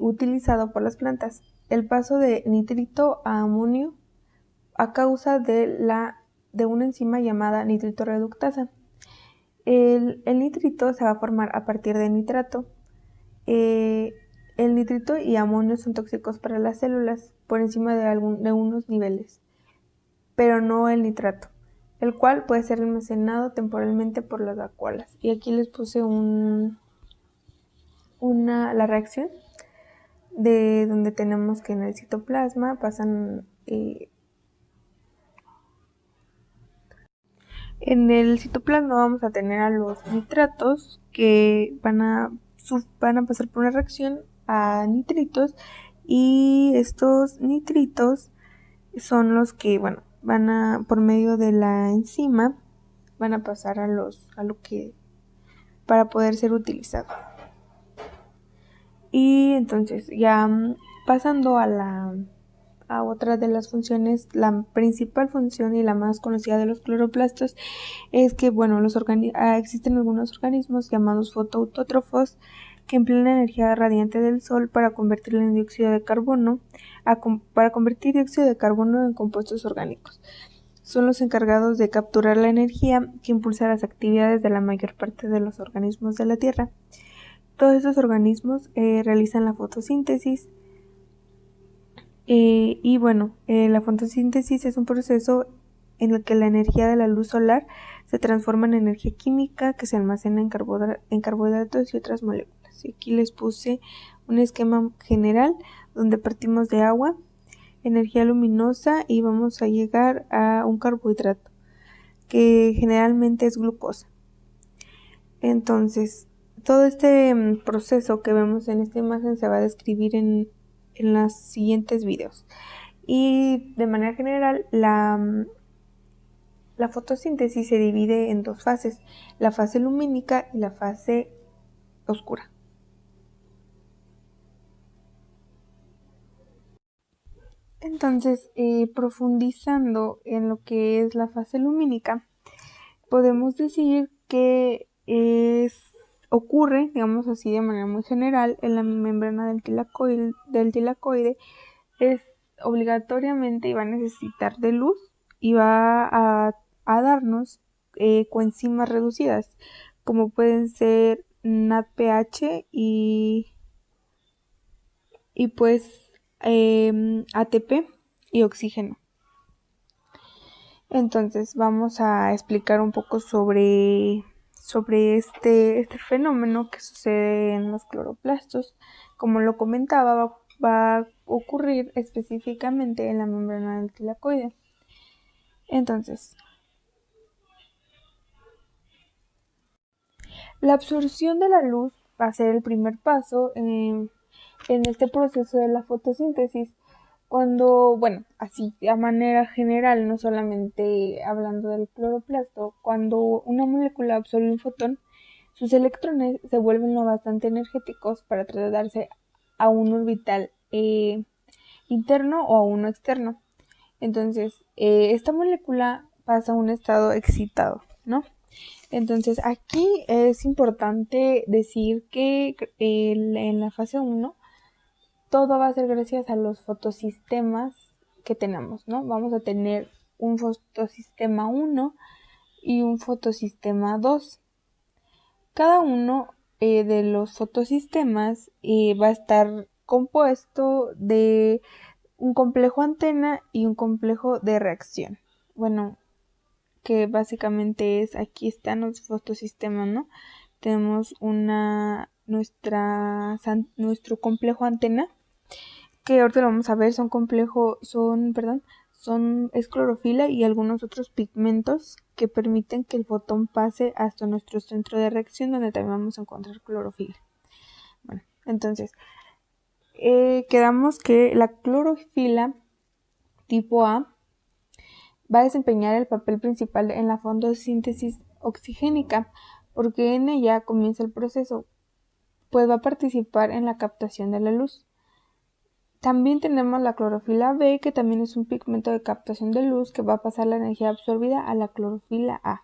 Speaker 1: utilizado por las plantas. El paso de nitrito a amonio a causa de una enzima llamada nitrito reductasa. El nitrito se va a formar a partir de nitrato. El nitrito y amonio son tóxicos para las células por encima de unos niveles, pero no el nitrato, el cual puede ser almacenado temporalmente por las vacuolas. Y aquí les puse la reacción de donde tenemos que en el citoplasma pasan en el citoplasma vamos a tener a los nitratos que van a pasar por una reacción a nitritos y estos nitritos son los que, bueno, van a, por medio de la enzima, van a pasar a lo que, para poder ser utilizados. Y entonces ya pasando a otra de las funciones, la principal función y la más conocida de los cloroplastos es que, bueno, existen algunos organismos llamados fotoautótrofos que emplean la energía radiante del sol para convertirla en dióxido de carbono, para convertir dióxido de carbono en compuestos orgánicos. Son los encargados de capturar la energía que impulsa las actividades de la mayor parte de los organismos de la Tierra. Todos estos organismos realizan la fotosíntesis. Y bueno, la fotosíntesis es un proceso en el que la energía de la luz solar se transforma en energía química que se almacena en carbohidratos y otras moléculas. Y aquí les puse un esquema general donde partimos de agua, energía luminosa y vamos a llegar a un carbohidrato que generalmente es glucosa. Entonces, todo este proceso que vemos en esta imagen se va a describir en los siguientes videos. Y de manera general, la fotosíntesis se divide en dos fases, la fase lumínica y la fase oscura. Entonces, profundizando en lo que es la fase lumínica, podemos decir que ocurre, digamos así de manera muy general, en la membrana del tilacoide, es obligatoriamente y va a necesitar de luz y va a darnos coenzimas reducidas, como pueden ser NADPH y pues ATP y oxígeno. Entonces vamos a explicar un poco sobre este fenómeno que sucede en los cloroplastos. Como lo comentaba, va a ocurrir específicamente en la membrana del tilacoide. Entonces, la absorción de la luz va a ser el primer paso en este proceso de la fotosíntesis. Cuando, bueno, así a manera general, no solamente hablando del cloroplasto, cuando una molécula absorbe un fotón, sus electrones se vuelven lo bastante energéticos para trasladarse a un orbital interno o a uno externo. Entonces, esta molécula pasa a un estado excitado, ¿no? Entonces, aquí es importante decir que en la fase 1 todo va a ser gracias a los fotosistemas que tenemos, ¿no? Vamos a tener un fotosistema 1 y un fotosistema 2. Cada uno de los fotosistemas va a estar compuesto de un complejo antena y un complejo de reacción. Bueno, que básicamente es, aquí están los fotosistemas, ¿no? Tenemos nuestro complejo antena, que ahorita lo vamos a ver, es clorofila y algunos otros pigmentos que permiten que el fotón pase hasta nuestro centro de reacción, donde también vamos a encontrar clorofila. Bueno, entonces, quedamos que la clorofila tipo A va a desempeñar el papel principal en la fotosíntesis oxigénica, porque en ella comienza el proceso, pues va a participar en la captación de la luz. También tenemos la clorofila B, que también es un pigmento de captación de luz que va a pasar la energía absorbida a la clorofila A.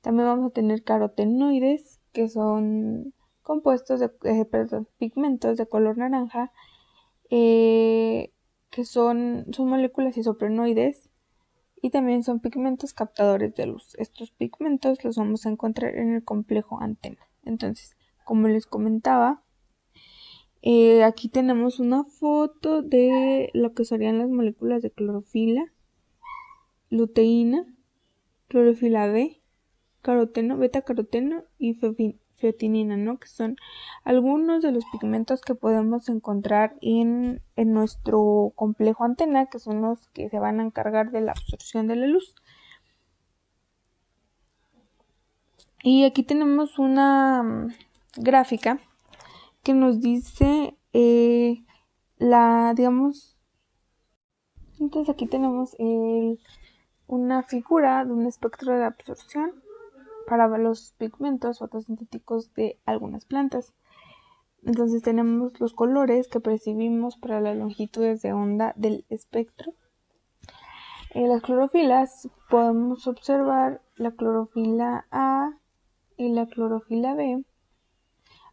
Speaker 1: También vamos a tener carotenoides, que son pigmentos de color naranja, que son moléculas isoprenoides y también son pigmentos captadores de luz. Estos pigmentos los vamos a encontrar en el complejo antena. Entonces, como les comentaba, aquí tenemos una foto de lo que serían las moléculas de clorofila, luteína, clorofila B, caroteno, beta caroteno y feotinina, ¿no? Que son algunos de los pigmentos que podemos encontrar en nuestro complejo antena, que son los que se van a encargar de la absorción de la luz. Y aquí tenemos una gráfica que nos dice digamos, entonces aquí tenemos una figura de un espectro de absorción para los pigmentos fotosintéticos de algunas plantas. Entonces tenemos los colores que percibimos para las longitudes de onda del espectro. En las clorofilas podemos observar la clorofila A y la clorofila B.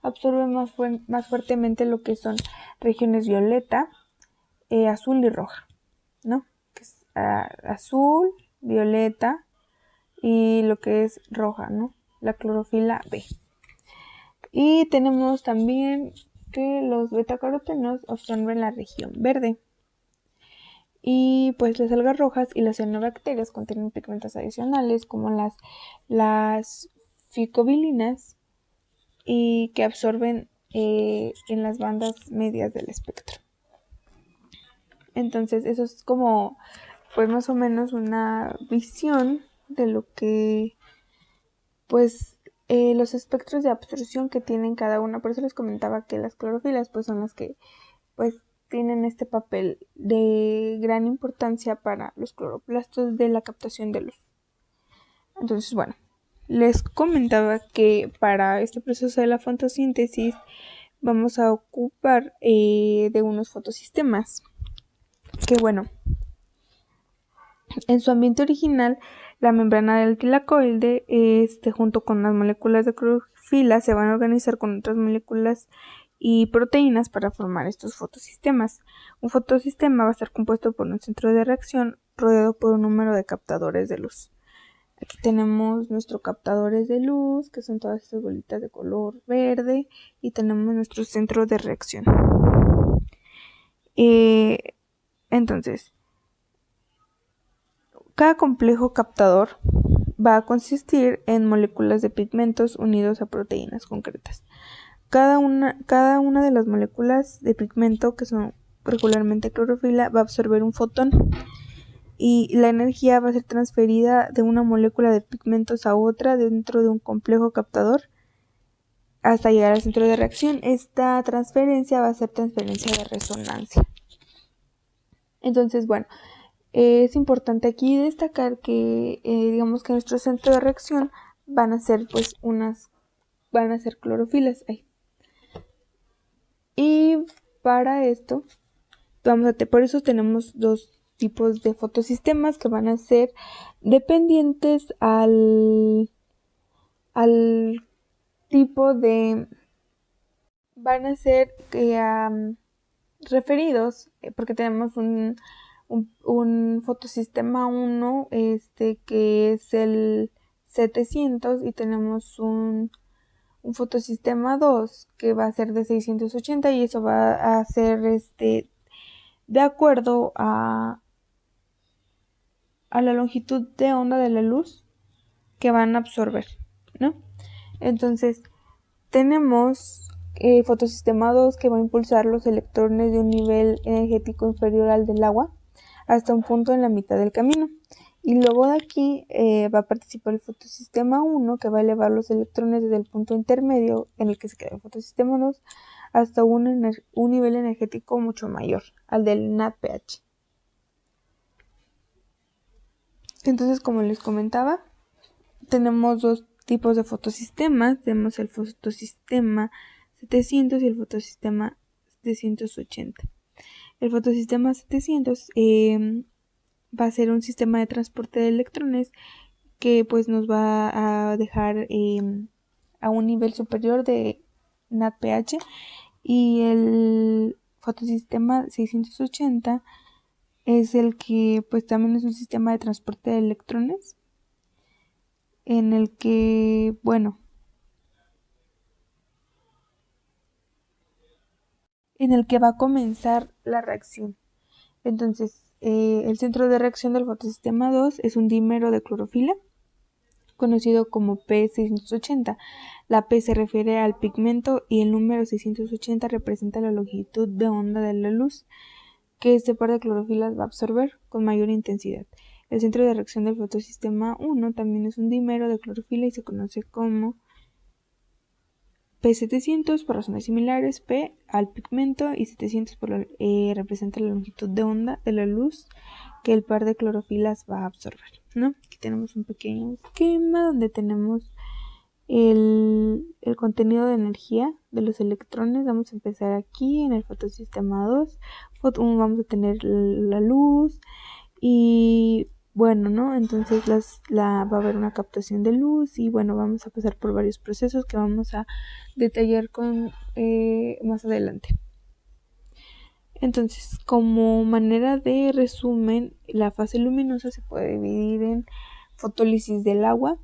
Speaker 1: Absorben más fuertemente lo que son regiones violeta, azul y roja, ¿no? Que es, azul, violeta y lo que es roja, ¿no? La clorofila B. Y tenemos también que los betacarotenos absorben la región verde. Y pues las algas rojas y las cianobacterias contienen pigmentos adicionales como las ficobilinas y que absorben en las bandas medias del espectro. Entonces eso es como pues más o menos una visión de lo que pues los espectros de absorción que tienen cada una. Por eso les comentaba que las clorofilas pues son las que pues tienen este papel de gran importancia para los cloroplastos de la captación de luz. Entonces, bueno, les comentaba que para este proceso de la fotosíntesis vamos a ocupar de unos fotosistemas que, bueno, en su ambiente original, la membrana del tilacoide, junto con las moléculas de clorofila, se van a organizar con otras moléculas y proteínas para formar estos fotosistemas. Un fotosistema va a estar compuesto por un centro de reacción rodeado por un número de captadores de luz. Aquí tenemos nuestros captadores de luz, que son todas estas bolitas de color verde, y tenemos nuestro centro de reacción. Entonces, cada complejo captador va a consistir en moléculas de pigmentos unidos a proteínas concretas. Cada una de las moléculas de pigmento, que son regularmente clorofila, va a absorber un fotón y la energía va a ser transferida de una molécula de pigmentos a otra dentro de un complejo captador hasta llegar al centro de reacción. Esta transferencia va a ser transferencia de resonancia. Entonces, bueno, es importante aquí destacar que digamos que nuestro centro de reacción van a ser pues clorofilas. Y para esto por eso tenemos dos tipos de fotosistemas que van a ser dependientes al tipo de, van a ser referidos, porque tenemos un fotosistema 1 que es el 700 y tenemos un fotosistema 2 que va a ser de 680 y eso va a ser de acuerdo a la longitud de onda de la luz que van a absorber, ¿no? Entonces tenemos fotosistema 2 que va a impulsar los electrones de un nivel energético inferior al del agua hasta un punto en la mitad del camino. Y luego de aquí va a participar el fotosistema 1 que va a elevar los electrones desde el punto intermedio en el que se queda el fotosistema 2 hasta un nivel energético mucho mayor al del NADPH. Entonces, como les comentaba, tenemos dos tipos de fotosistemas. Tenemos el fotosistema 700 y el fotosistema 780. El fotosistema 700 va a ser un sistema de transporte de electrones que pues nos va a dejar a un nivel superior de NADPH, y el fotosistema 680 es el que pues también es un sistema de transporte de electrones en el que, bueno, en el que va a comenzar la reacción. Entonces, el centro de reacción del fotosistema 2 es un dímero de clorofila, conocido como P680. La P se refiere al pigmento y el número 680 representa la longitud de onda de la luz que este par de clorofilas va a absorber con mayor intensidad. El centro de reacción del fotosistema 1 también es un dímero de clorofila y se conoce como P700 por razones similares, P al pigmento y 700 representa la longitud de onda de la luz que el par de clorofilas va a absorber, ¿no? Aquí tenemos un pequeño esquema donde tenemos el contenido de energía de los electrones. Vamos a empezar aquí en el fotosistema 2. Vamos a tener la luz y bueno, ¿no? Entonces va a haber una captación de luz y bueno, vamos a pasar por varios procesos que vamos a detallar más adelante. Entonces, como manera de resumen, la fase luminosa se puede dividir en fotólisis del agua,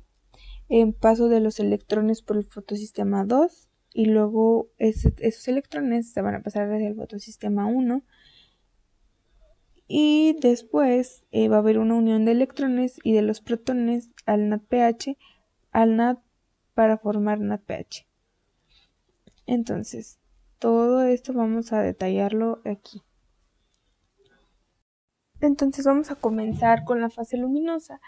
Speaker 1: en paso de los electrones por el fotosistema 2 y luego esos electrones se van a pasar hacia el fotosistema 1 y después va a haber una unión de electrones y de los protones al NADPH al NAD para formar NADPH. Entonces, todo esto vamos a detallarlo aquí. Entonces vamos a comenzar con la fase luminosa.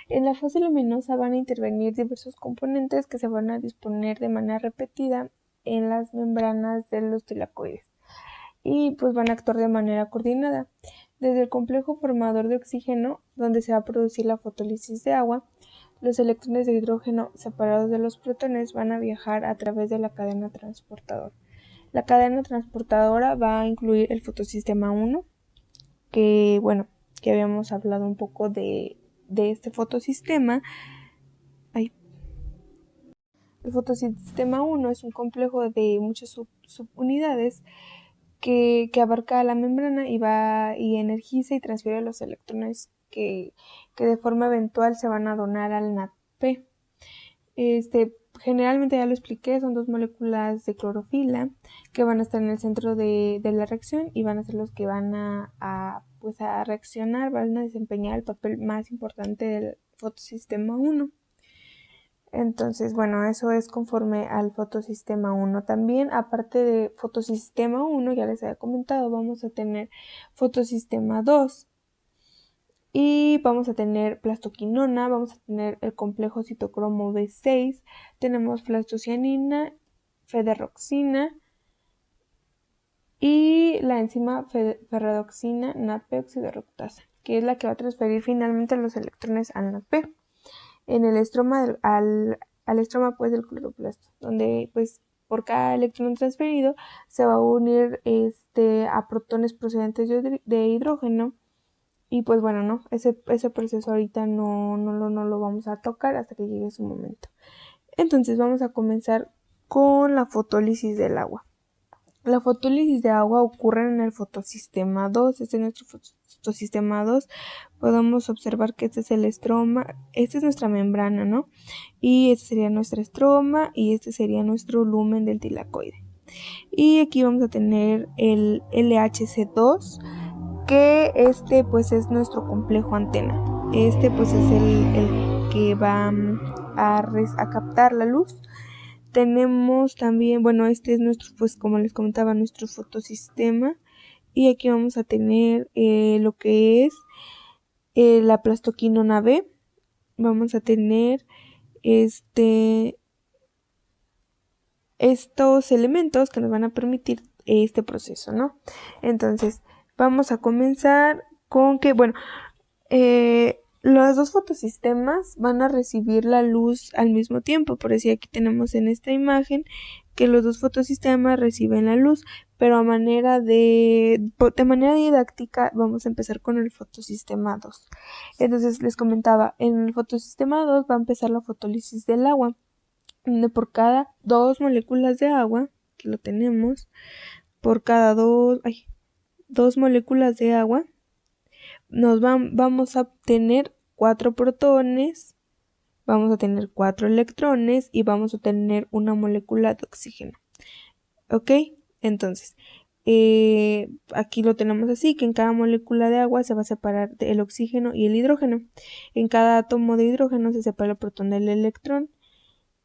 Speaker 1: En la fase luminosa van a intervenir diversos componentes que se van a disponer de manera repetida en las membranas de los tilacoides y pues van a actuar de manera coordinada. Desde el complejo formador de oxígeno, donde se va a producir la fotólisis de agua, los electrones de hidrógeno separados de los protones van a viajar a través de la cadena transportadora. La cadena transportadora va a incluir el fotosistema 1, que bueno, que habíamos hablado un poco de este fotosistema. El fotosistema 1 es un complejo de muchas subunidades que abarca la membrana y energiza y transfiere los electrones que de forma eventual se van a donar al NADP. Generalmente ya lo expliqué, son dos moléculas de clorofila que van a estar en el centro de la reacción y van a ser los que van a reaccionar, van a desempeñar el papel más importante del fotosistema 1. Entonces, bueno, eso es conforme al fotosistema 1. También, aparte de fotosistema 1, ya les había comentado, vamos a tener fotosistema 2. Y vamos a tener plastoquinona, vamos a tener el complejo citocromo B6, tenemos flastocianina, federoxina y la enzima ferredoxina NADP-oxidorreductasa, que es la que va a transferir finalmente los electrones al NADP. En el estroma al estroma pues del cloroplasto, donde pues por cada electrón transferido se va a unir a protones procedentes de hidrógeno y pues bueno, no, ese proceso ahorita no lo vamos a tocar hasta que llegue su momento. Entonces vamos a comenzar con la fotólisis del agua. La fotólisis de agua ocurre en el fotosistema 2, este es nuestro fotosistema 2, podemos observar que este es el estroma, esta es nuestra membrana, ¿no? Y este sería nuestra estroma y este sería nuestro lumen del tilacoide. Y aquí vamos a tener el LHC2, que pues es nuestro complejo antena. Pues es el que va a captar la luz. Tenemos también, bueno, este es nuestro, pues como les comentaba, nuestro fotosistema. Y aquí vamos a tener lo que es la plastoquinona B. Vamos a tener estos elementos que nos van a permitir este proceso, ¿no? Entonces, vamos a comenzar con que, bueno, los dos fotosistemas van a recibir la luz al mismo tiempo. Por eso aquí tenemos en esta imagen que los dos fotosistemas reciben la luz, pero de manera didáctica vamos a empezar con el fotosistema 2. Entonces les comentaba, en el fotosistema 2 va a empezar la fotólisis del agua, donde por cada 2 moléculas de agua, que lo tenemos, por cada 2 moléculas de agua, vamos a obtener 4 protones, vamos a tener 4 electrones y vamos a tener una molécula de oxígeno. ¿Ok? Entonces, aquí lo tenemos así, que en cada molécula de agua se va a separar el oxígeno y el hidrógeno. En cada átomo de hidrógeno se separa el protón del electrón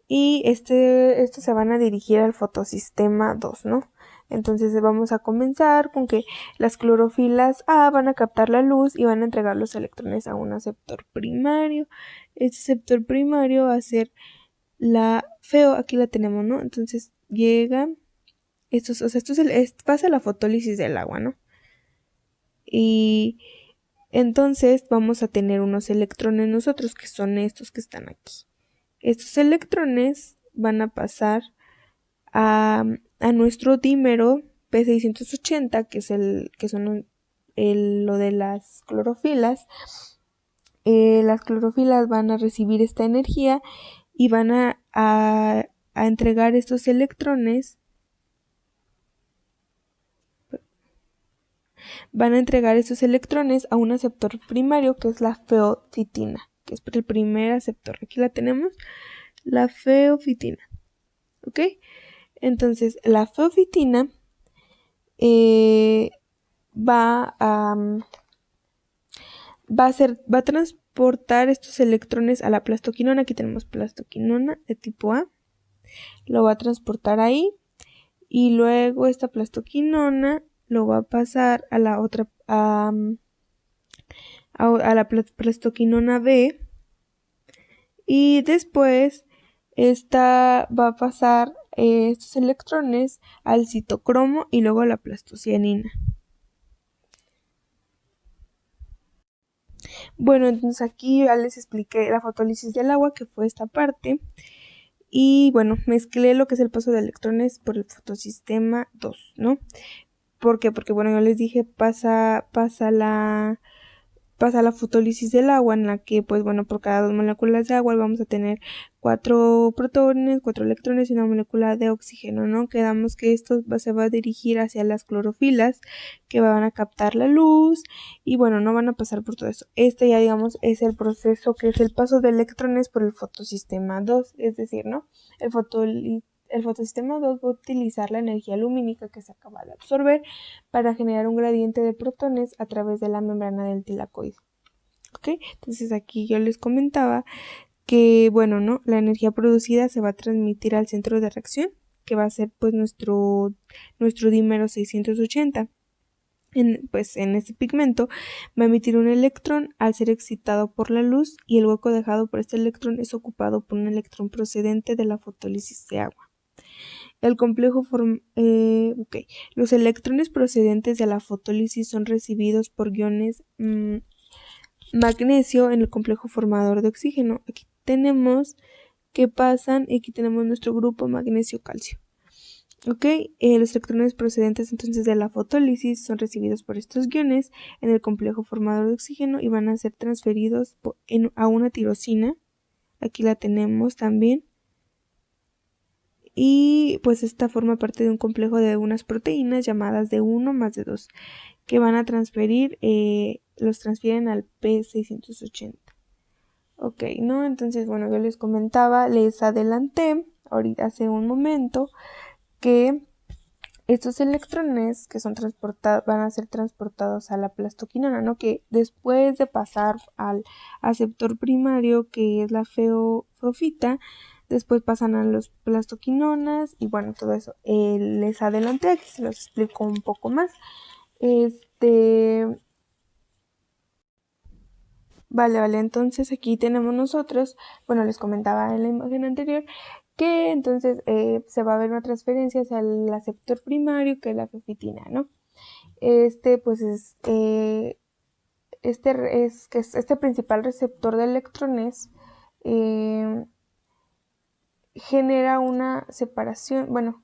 Speaker 1: y estos se van a dirigir al fotosistema 2, ¿no? Entonces vamos a comenzar con que las clorofilas A van a captar la luz y van a entregar los electrones a un aceptor primario. Este aceptor primario va a ser La feo, aquí la tenemos, ¿no? Entonces llega, pasa la fotólisis del agua, ¿no? Y entonces vamos a tener unos electrones nosotros, que son estos que están aquí. Estos electrones van a pasar a nuestro dímero P680, que es lo de las clorofilas. Las clorofilas van a recibir esta energía y van a entregar estos electrones. Van a entregar estos electrones a un aceptor primario, que es la feofitina, que es el primer aceptor. Aquí la tenemos, la feofitina. ¿Ok? Entonces, la feofitina va a transportar estos electrones a la plastoquinona. Aquí tenemos plastoquinona de tipo A. Lo va a transportar ahí. Y luego esta plastoquinona lo va a pasar a la otra, a la plastoquinona B. Y después esta va a pasar estos electrones al citocromo y luego a la plastocianina. Bueno, entonces aquí ya les expliqué la fotólisis del agua, que fue esta parte. Y bueno, mezclé lo que es el paso de electrones por el fotosistema 2, ¿no? ¿Por qué? Porque bueno, yo les dije, pasa la fotólisis del agua, en la que pues bueno, por cada 2 moléculas de agua vamos a tener 4 protones, 4 electrones y una molécula de oxígeno, ¿no? Quedamos que esto se va a dirigir hacia las clorofilas, que van a captar la luz y bueno, no van a pasar por todo eso. Este ya digamos es el proceso, que es el paso de electrones por el fotosistema 2, es decir, ¿no? El fotosistema 2 va a utilizar la energía lumínica que se acaba de absorber para generar un gradiente de protones a través de la membrana del tilacoide. ¿Ok? Entonces aquí yo les comentaba que, bueno, ¿no? La energía producida se va a transmitir al centro de reacción, que va a ser pues nuestro dímero 680. En este pigmento va a emitir un electrón al ser excitado por la luz, y el hueco dejado por este electrón es ocupado por un electrón procedente de la fotólisis de agua. El complejo Los electrones procedentes de la fotólisis son recibidos por iones magnesio en el complejo formador de oxígeno. Aquí tenemos que pasan, y aquí tenemos nuestro grupo magnesio-calcio. ¿Ok? Los electrones procedentes entonces de la fotólisis son recibidos por estos iones en el complejo formador de oxígeno y van a ser transferidos a una tirosina. Aquí la tenemos también. Y pues esta forma parte de un complejo de unas proteínas llamadas D1 más D2, que van a los transfieren al P680. Ok, ¿no? Entonces, bueno, yo les comentaba, les adelanté ahorita hace un momento que estos electrones que son van a ser transportados a la plastoquinona, ¿no? Que después de pasar al aceptor primario, que es la feofita, después pasan a los plastoquinonas y bueno, todo eso. Les adelanté, aquí se los explico un poco más. Vale, entonces aquí tenemos nosotros, bueno, les comentaba en la imagen anterior, que entonces se va a ver una transferencia hacia el aceptor primario, que es la feofitina, ¿no? Pues este principal receptor de electrones genera una separación, bueno,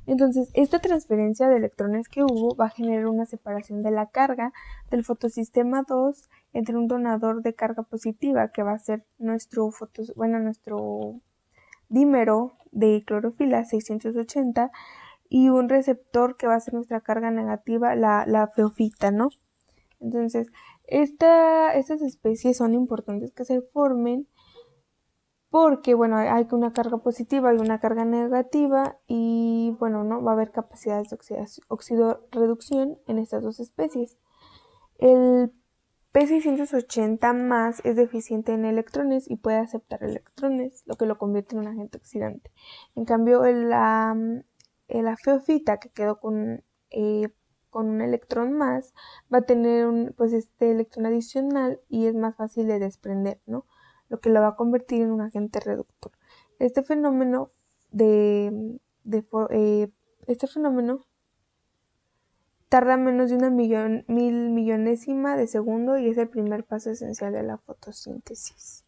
Speaker 1: entonces esta transferencia de electrones que hubo va a generar una separación de la carga del fotosistema 2 entre un donador de carga positiva, que va a ser nuestro dímero de clorofila 680, y un receptor que va a ser nuestra carga negativa, la feofita, ¿no? Entonces, estas especies son importantes que se formen porque, bueno, hay una carga positiva y una carga negativa y, bueno, ¿no? Va a haber capacidades de oxidorreducción en estas dos especies. El P680 más es deficiente en electrones y puede aceptar electrones, lo que lo convierte en un agente oxidante. En cambio, la feofita, que quedó con un electrón más, va a tener este electrón adicional y es más fácil de desprender, ¿no? lo que lo va a convertir en un agente reductor. Este fenómeno tarda menos de una mil millonésima de segundo y es el primer paso esencial de la fotosíntesis.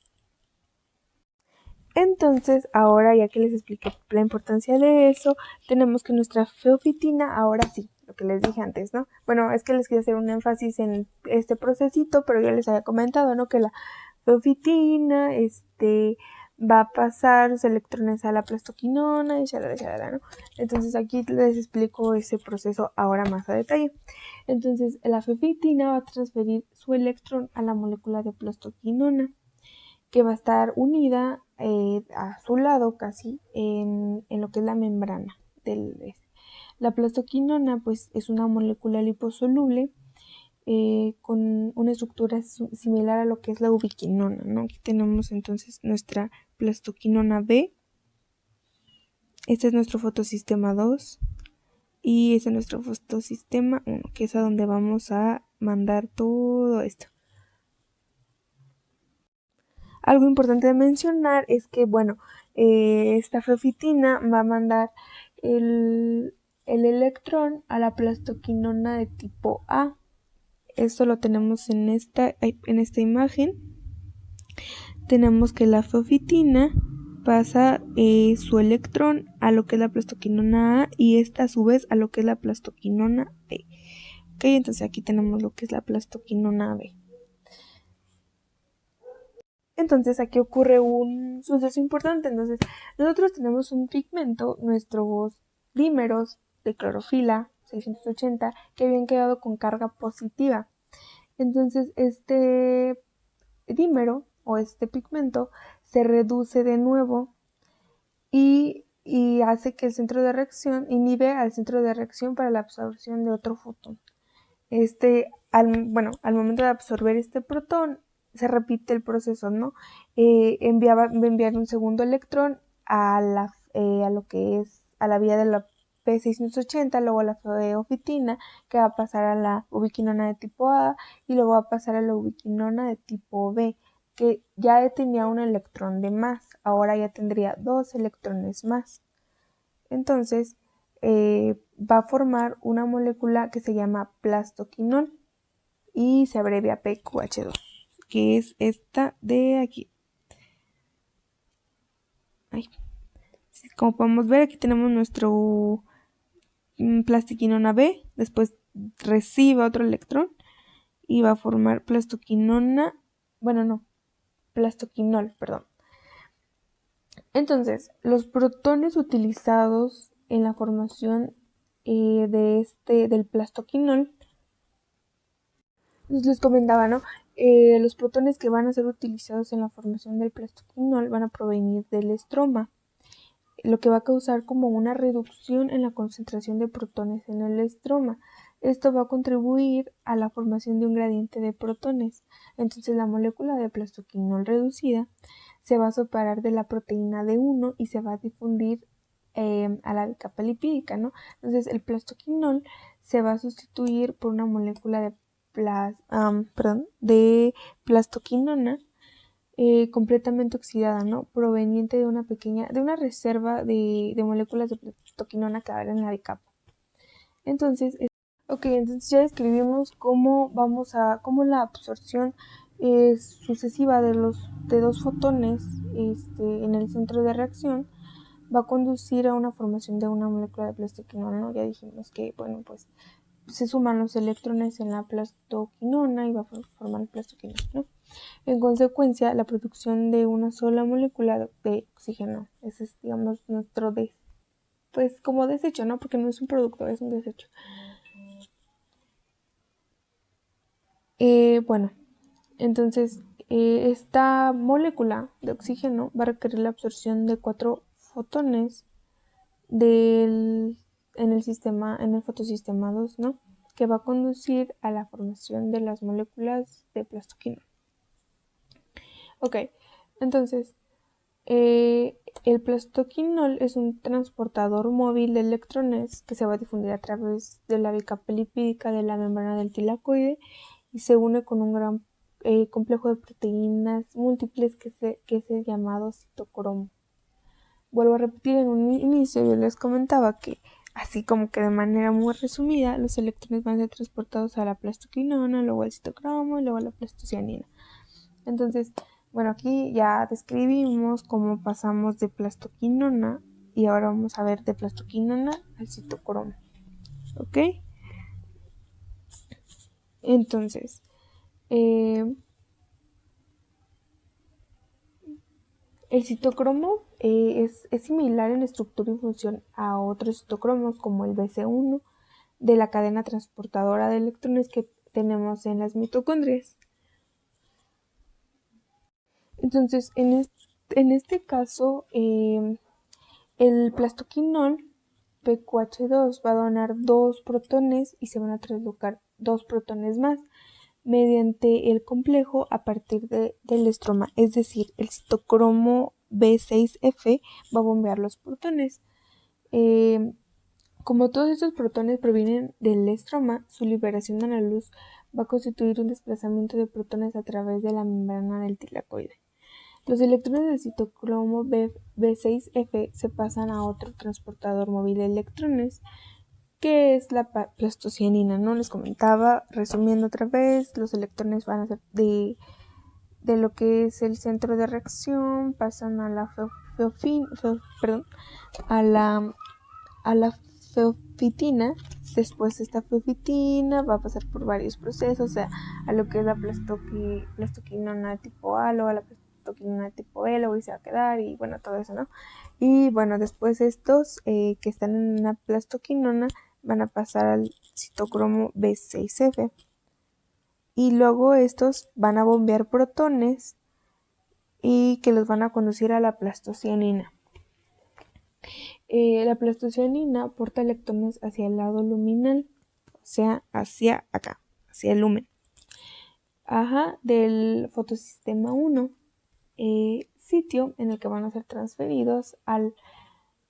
Speaker 1: Entonces, ahora ya que les expliqué la importancia de eso, tenemos que nuestra feofitina, ahora sí, lo que les dije antes, ¿no? Bueno, es que les quería hacer un énfasis en este procesito, pero yo les había comentado, ¿no? Que la feofitina, va a pasar sus electrones a la plastoquinona y shalala, ¿no? Entonces aquí les explico ese proceso ahora más a detalle. Entonces, la feofitina va a transferir su electrón a la molécula de plastoquinona, que va a estar unida a su lado casi en lo que es la membrana la plastoquinona, pues es una molécula liposoluble con una estructura similar a lo que es la ubiquinona, ¿no? Aquí tenemos entonces nuestra plastoquinona B. Este es nuestro fotosistema 2 y este es nuestro fotosistema 1, que es a donde vamos a mandar todo esto. Algo importante de mencionar es que, bueno, esta feofitina va a mandar el electrón a la plastoquinona de tipo A. Esto lo tenemos en esta imagen. Tenemos que la feofitina pasa su electrón a lo que es la plastoquinona A y esta a su vez a lo que es la plastoquinona B. Ok, entonces aquí tenemos lo que es la plastoquinona B. Entonces aquí ocurre un suceso importante. Entonces nosotros tenemos un pigmento, nuestros dímeros de clorofila 680, que habían quedado con carga positiva. Entonces este dímero o este pigmento se reduce de nuevo y hace que el centro de reacción inhibe al centro de reacción para la absorción de otro fotón. Al momento de absorber este protón, se repite el proceso, ¿no? Va a enviar un segundo electrón a lo que es a la vía de la P680, luego a la feofitina, que va a pasar a la ubiquinona de tipo A y luego va a pasar a la ubiquinona de tipo B, que ya tenía un electrón de más, ahora ya tendría 2 electrones más. Entonces, va a formar una molécula que se llama plastoquinol y se abrevia PQH2, que es esta de aquí. Como podemos ver, aquí tenemos nuestro plastoquinona B, después recibe otro electrón y va a formar plastoquinol, perdón. Entonces, los protones utilizados en la formación del plastoquinol, les comentaba, ¿no? Los protones que van a ser utilizados en la formación del plastoquinol van a provenir del estroma, lo que va a causar como una reducción en la concentración de protones en el estroma. Esto va a contribuir a la formación de un gradiente de protones. Entonces la molécula de plastoquinol reducida se va a separar de la proteína D1 y se va a difundir a la capa lipídica, ¿no? Entonces el plastoquinol se va a sustituir por una molécula de plastoquinona completamente oxidada, ¿no? Proveniente de una reserva de moléculas de plastoquinona que habrá en la bicapa. Entonces ya describimos cómo la absorción sucesiva de dos fotones en el centro de reacción va a conducir a una formación de una molécula de plastoquinona, ¿no? Ya dijimos que, bueno, pues se suman los electrones en la plastoquinona y va a formar el plastoquinol, ¿no? En consecuencia, la producción de una sola molécula de oxígeno, ese es, digamos, nuestro pues como desecho, ¿no? Porque no es un producto, es un desecho. Bueno, entonces esta molécula de oxígeno va a requerir la absorción de 4 fotones en el fotosistema 2, ¿no? Que va a conducir a la formación de las moléculas de plastoquinol. Ok, entonces el plastoquinol es un transportador móvil de electrones que se va a difundir a través de la bicapa lipídica de la membrana del tilacoide y se une con un gran complejo de proteínas múltiples que es el llamado citocromo. Vuelvo a repetir, en un inicio yo les comentaba que, así como que de manera muy resumida, los electrones van a ser transportados a la plastoquinona, luego al citocromo y luego a la plastocianina. Entonces, bueno, aquí ya describimos cómo pasamos de plastoquinona y ahora vamos a ver de plastoquinona al citocromo. ¿Ok? Entonces, el citocromo es similar en estructura y función a otros citocromos como el BC1 de la cadena transportadora de electrones que tenemos en las mitocondrias. Entonces, en este caso, el plastoquinol PQH2 va a donar 2 protones y se van a translocar 2 protones más mediante el complejo a partir del estroma, es decir, el citocromo B6F va a bombear los protones. Como todos estos protones provienen del estroma, su liberación a la luz va a constituir un desplazamiento de protones a través de la membrana del tilacoide. Los electrones del citocromo B6F se pasan a otro transportador móvil de electrones, que es la plastocianina, ¿no? Les comentaba, resumiendo otra vez, los electrones van a ser de lo que es el centro de reacción, pasan a la feofitina. Después esta feofitina va a pasar por varios procesos, o sea, a lo que es la plastoquinona tipo A, luego a la plastoquinona tipo E, luego se va a quedar, y bueno, todo eso, ¿no? Y bueno, después estos que están en una plastoquinona van a pasar al citocromo B6F. Y luego estos van a bombear protones y que los van a conducir a la plastocianina. La plastocianina porta electrones hacia el lado luminal, o sea, hacia acá, hacia el lumen. Del fotosistema 1, sitio en el que van a ser transferidos al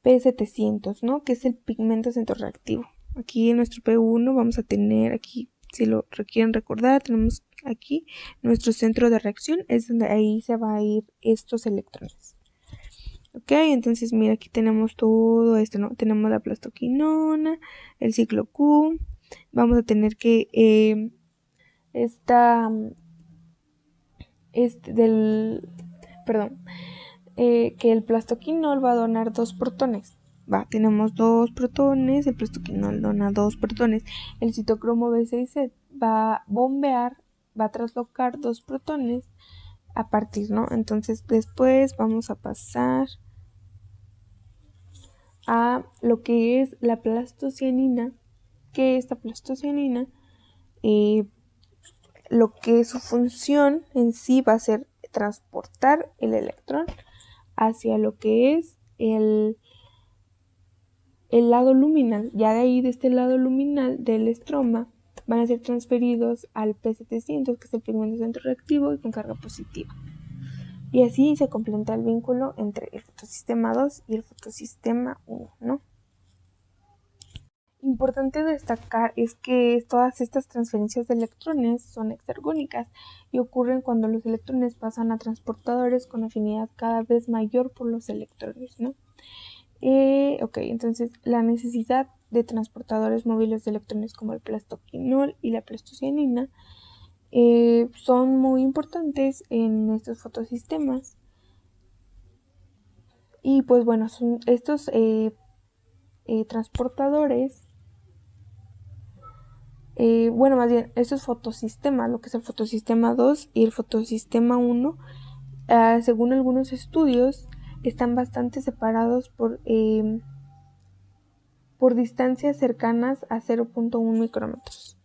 Speaker 1: P700, ¿no? Que es el pigmento centroreactivo. Aquí en nuestro P1 vamos a tener, aquí si lo requieren recordar, tenemos aquí nuestro centro de reacción, es donde ahí se va a ir estos electrones. Ok, entonces mira, aquí tenemos todo esto, ¿no? Tenemos la plastoquinona, el ciclo Q, vamos a tener que que el plastoquinol va a donar 2 protones. Tenemos 2 protones, el plastoquinol dona 2 protones. El citocromo B6 va a bombear, va a traslocar 2 protones a partir, ¿no? Entonces después vamos a pasar a lo que es la plastocianina, que esta plastocianina, lo que su función en sí va a ser transportar el electrón hacia lo que es el lado luminal. Ya de ahí, de este lado luminal del estroma, van a ser transferidos al P700, que es el pigmento centroreactivo y con carga positiva. Y así se completa el vínculo entre el fotosistema 2 y el fotosistema 1, ¿no? Importante destacar es que todas estas transferencias de electrones son exergónicas y ocurren cuando los electrones pasan a transportadores con afinidad cada vez mayor por los electrones, ¿no? Entonces la necesidad de transportadores móviles de electrones como el plastoquinol y la plastocianina son muy importantes en estos fotosistemas. Y pues bueno, son estos transportadores, más bien estos fotosistemas, lo que es el fotosistema 2 y el fotosistema 1, según algunos estudios, están bastante separados por distancias cercanas a 0.1 micrómetros.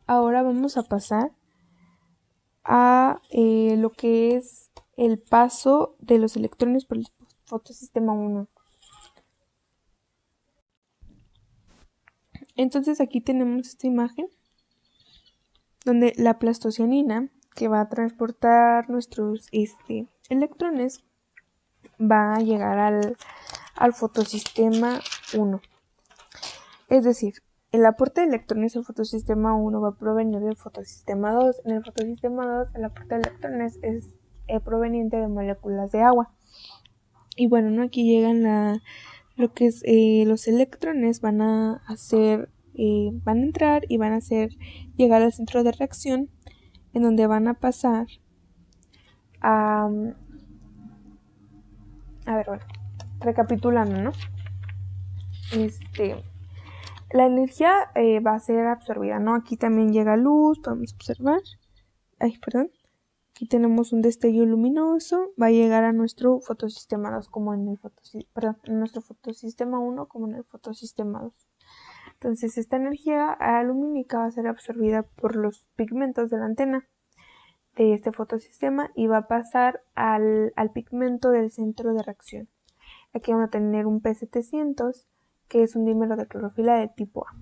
Speaker 1: Ahora vamos a pasar a lo que es el paso de los electrones por el fotosistema 1. Entonces aquí tenemos esta imagen donde la plastocianina, que va a transportar nuestros electrones, va a llegar al fotosistema 1. Es decir, el aporte de electrones al fotosistema 1 va a provenir del fotosistema 2. En el fotosistema 2 el aporte de electrones es proveniente de moléculas de agua. Y bueno, ¿no? Aquí llegan lo que es los electrones van a entrar y van a llegar al centro de reacción, en donde van a pasar a ver, bueno, recapitulando, ¿no? La energía va a ser absorbida, ¿no? Aquí también llega luz, podemos observar. Aquí tenemos un destello luminoso, va a llegar a nuestro fotosistema 2 como en nuestro fotosistema 1 como en el fotosistema 2. Entonces esta energía lumínica va a ser absorbida por los pigmentos de la antena de este fotosistema y va a pasar al pigmento del centro de reacción. Aquí vamos a tener un P700, que es un dímero de clorofila de tipo A.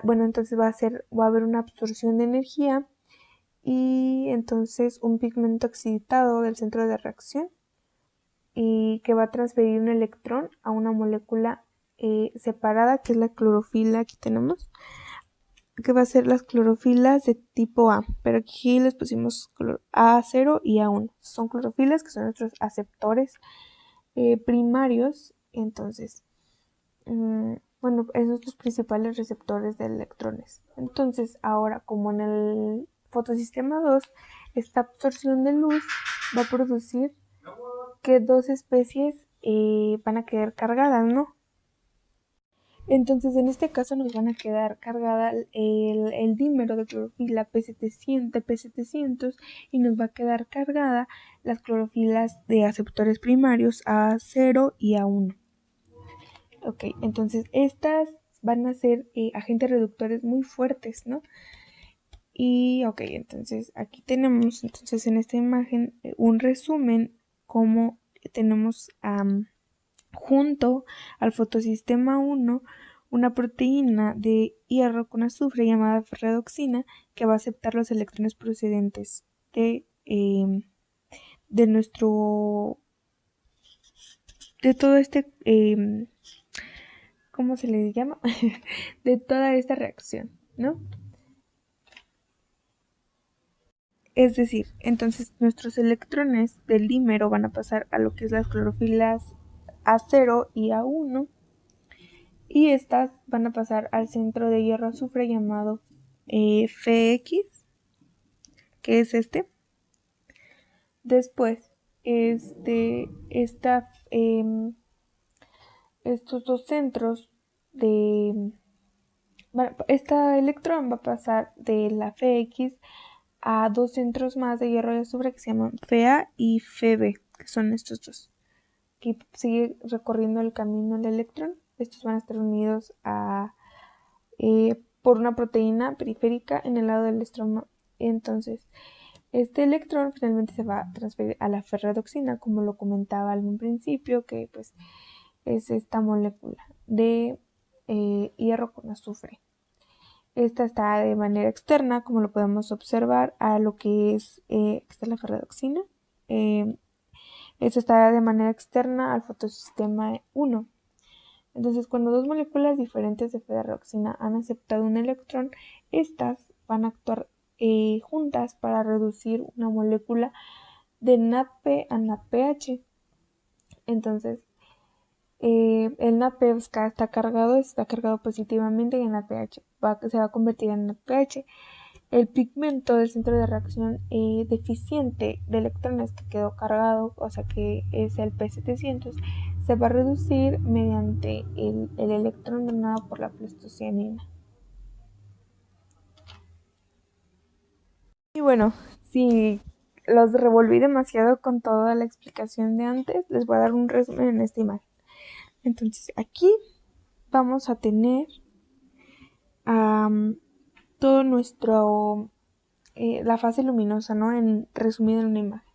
Speaker 1: Bueno, entonces va a haber una absorción de energía y entonces un pigmento excitado del centro de reacción y que va a transferir un electrón a una molécula separada, que es la clorofila. Aquí tenemos que va a ser las clorofilas de tipo A, pero aquí les pusimos A0 y A1. Son clorofilas que son nuestros aceptores primarios. Entonces, bueno, esos son los principales receptores de electrones. Entonces, ahora, como en el fotosistema 2, esta absorción de luz va a producir que dos especies van a quedar cargadas, ¿no? Entonces, en este caso nos van a quedar cargada el dímero de clorofila P700 y nos va a quedar cargada las clorofilas de aceptores primarios A0 y A1. Ok, entonces estas van a ser agentes reductores muy fuertes, ¿no? Y ok, entonces aquí tenemos en esta imagen un resumen como tenemos junto al fotosistema 1 una proteína de hierro con azufre llamada ferredoxina que va a aceptar los electrones procedentes de todo ¿cómo se le llama? de toda esta reacción, ¿no? Es decir, entonces nuestros electrones del dímero van a pasar a lo que es las clorofilas A0 y A1 y estas van a pasar al centro de hierro azufre llamado FX, que es este. Después, estos dos centros este electrón va a pasar de la FX a dos centros más de hierro y azufre que se llaman Fa y Fb, que son estos dos. Aquí sigue recorriendo el camino el electrón. Estos van a estar unidos por una proteína periférica en el lado del electrón. Entonces, este electrón finalmente se va a transferir a la ferredoxina, como lo comentaba al principio, que pues es esta molécula de hierro con azufre. Esta está de manera externa, como lo podemos observar, a lo que es esta es la ferredoxina. Esta está de manera externa al fotosistema 1. Entonces, cuando dos moléculas diferentes de ferredoxina han aceptado un electrón, estas van a actuar juntas para reducir una molécula de NADP a NADPH. Entonces, el NADP está cargado positivamente y el NADPH se va a convertir en NADPH. El pigmento del centro de reacción deficiente de electrones que quedó cargado, o sea que es el P700, se va a reducir mediante el electrón donado por la pleistocianina. Y bueno, si los revolví demasiado con toda la explicación de antes, les voy a dar un resumen en esta imagen. Entonces aquí vamos a tener todo la fase luminosa, ¿no? Resumida en una imagen.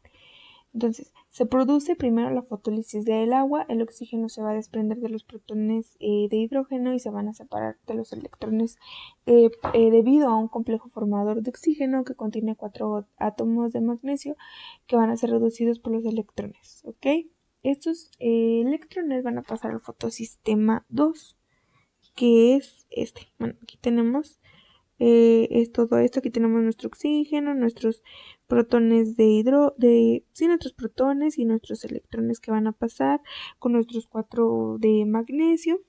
Speaker 1: Entonces, se produce primero la fotólisis del agua, el oxígeno se va a desprender de los protones de hidrógeno y se van a separar de los electrones debido a un complejo formador de oxígeno que contiene 4 átomos de magnesio que van a ser reducidos por los electrones, ¿ok? Estos electrones van a pasar al fotosistema 2 que es este. Bueno, aquí tenemos es todo esto. Aquí tenemos nuestro oxígeno, nuestros protones nuestros protones y nuestros electrones que van a pasar con nuestros 4 de magnesio.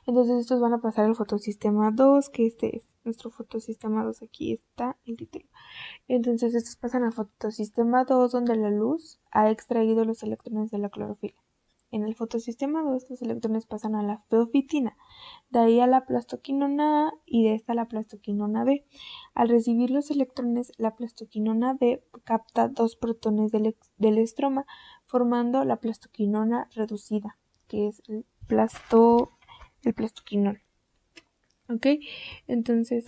Speaker 1: Entonces estos van a pasar al fotosistema 2, que este es nuestro fotosistema 2, aquí está el título. Entonces estos pasan al fotosistema 2, donde la luz ha extraído los electrones de la clorofila. En el fotosistema 2 los electrones pasan a la feofitina, de ahí a la plastoquinona A y de esta a la plastoquinona B. Al recibir los electrones, la plastoquinona B capta 2 protones del estroma, formando la plastoquinona reducida, que es el plastoquinol. ¿Ok? Entonces,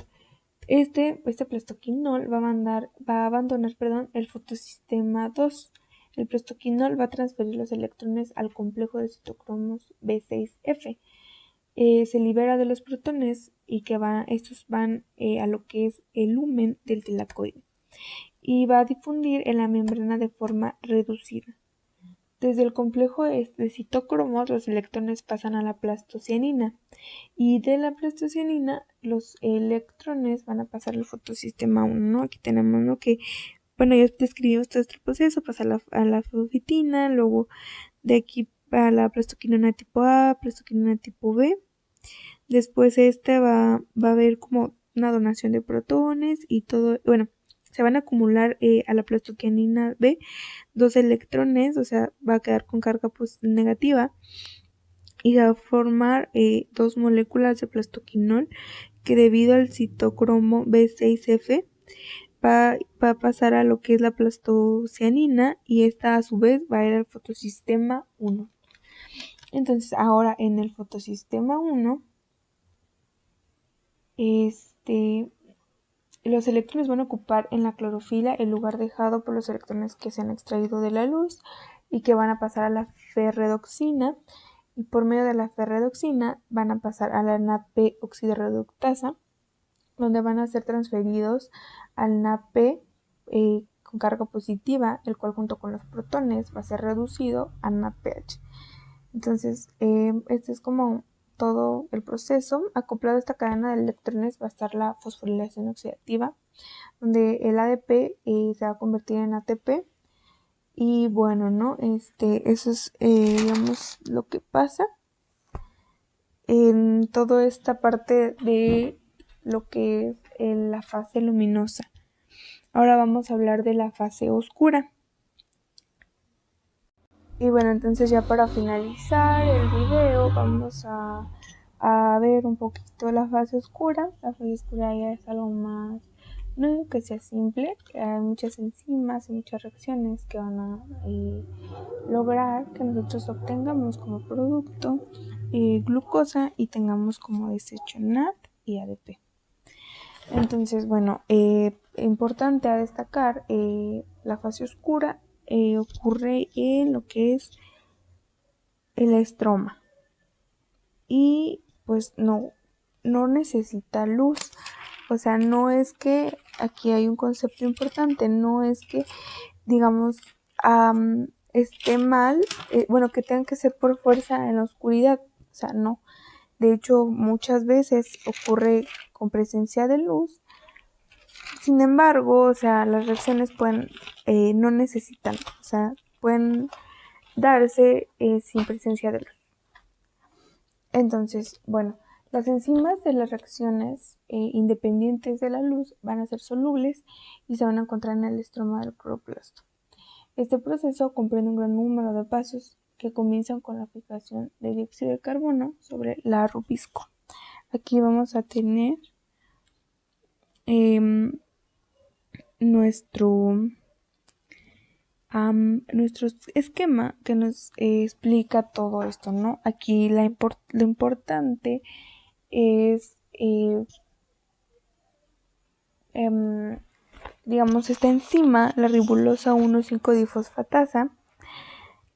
Speaker 1: este plastoquinol va a abandonar el fotosistema 2. El plastoquinol va a transferir los electrones al complejo de citocromos B6F. Se libera de los protones y estos van a lo que es el lumen del tilacoide y va a difundir en la membrana de forma reducida. Desde el complejo de citocromos los electrones pasan a la plastocianina y de la plastocianina los electrones van a pasar al fotosistema 1, ¿no? Aquí tenemos, ¿no? Que, bueno, ya describimos todo este proceso, pasa a la fluofitina, luego de aquí a la plastoquinona tipo A, plastoquinona tipo B. Después va a haber como una donación de protones y todo, bueno, se van a acumular a la plastoquinina B 2 electrones, o sea, va a quedar con carga negativa y se va a formar 2 moléculas de plastoquinol que debido al citocromo B6F va a pasar a lo que es la plastocianina y esta a su vez va a ir al fotosistema 1. Entonces ahora en el fotosistema 1 los electrones van a ocupar en la clorofila el lugar dejado por los electrones que se han extraído de la luz y que van a pasar a la ferredoxina, y por medio de la ferredoxina van a pasar a la NAP oxidorreductasa, donde van a ser transferidos al NAP con carga positiva, el cual junto con los protones va a ser reducido a NAPH. Entonces, este es como todo el proceso. Acoplado a esta cadena de electrones va a estar la fosforilación oxidativa, donde el ADP se va a convertir en ATP. Y bueno, ¿no? Eso es, digamos, lo que pasa en toda esta parte de lo que es la fase luminosa. Ahora vamos a hablar de la fase oscura. Y bueno, entonces ya para finalizar el video vamos a ver un poquito la fase oscura. La fase oscura ya es algo más, no digo que sea simple, hay muchas enzimas y muchas reacciones que van a lograr que nosotros obtengamos como producto glucosa y tengamos como desecho NAD y ADP. Entonces, bueno, importante a destacar, la fase oscura ocurre en lo que es el estroma y pues no necesita luz. O sea, no es que aquí hay un concepto importante, no es que digamos esté mal, bueno, que tenga que ser por fuerza en la oscuridad, o sea, no. De hecho, muchas veces ocurre con presencia de luz. Sin embargo, o sea, las reacciones pueden no necesitan, o sea, pueden darse sin presencia de luz. Entonces, bueno, las enzimas de las reacciones independientes de la luz van a ser solubles y se van a encontrar en el estroma del cloroplasto. Este proceso comprende un gran número de pasos que comienzan con la fijación de dióxido de carbono sobre la rubisco. Aquí vamos a tener nuestro esquema que nos explica todo esto, ¿no? Aquí lo importante es, digamos, esta enzima, la ribosa 1,5-difosfatasa,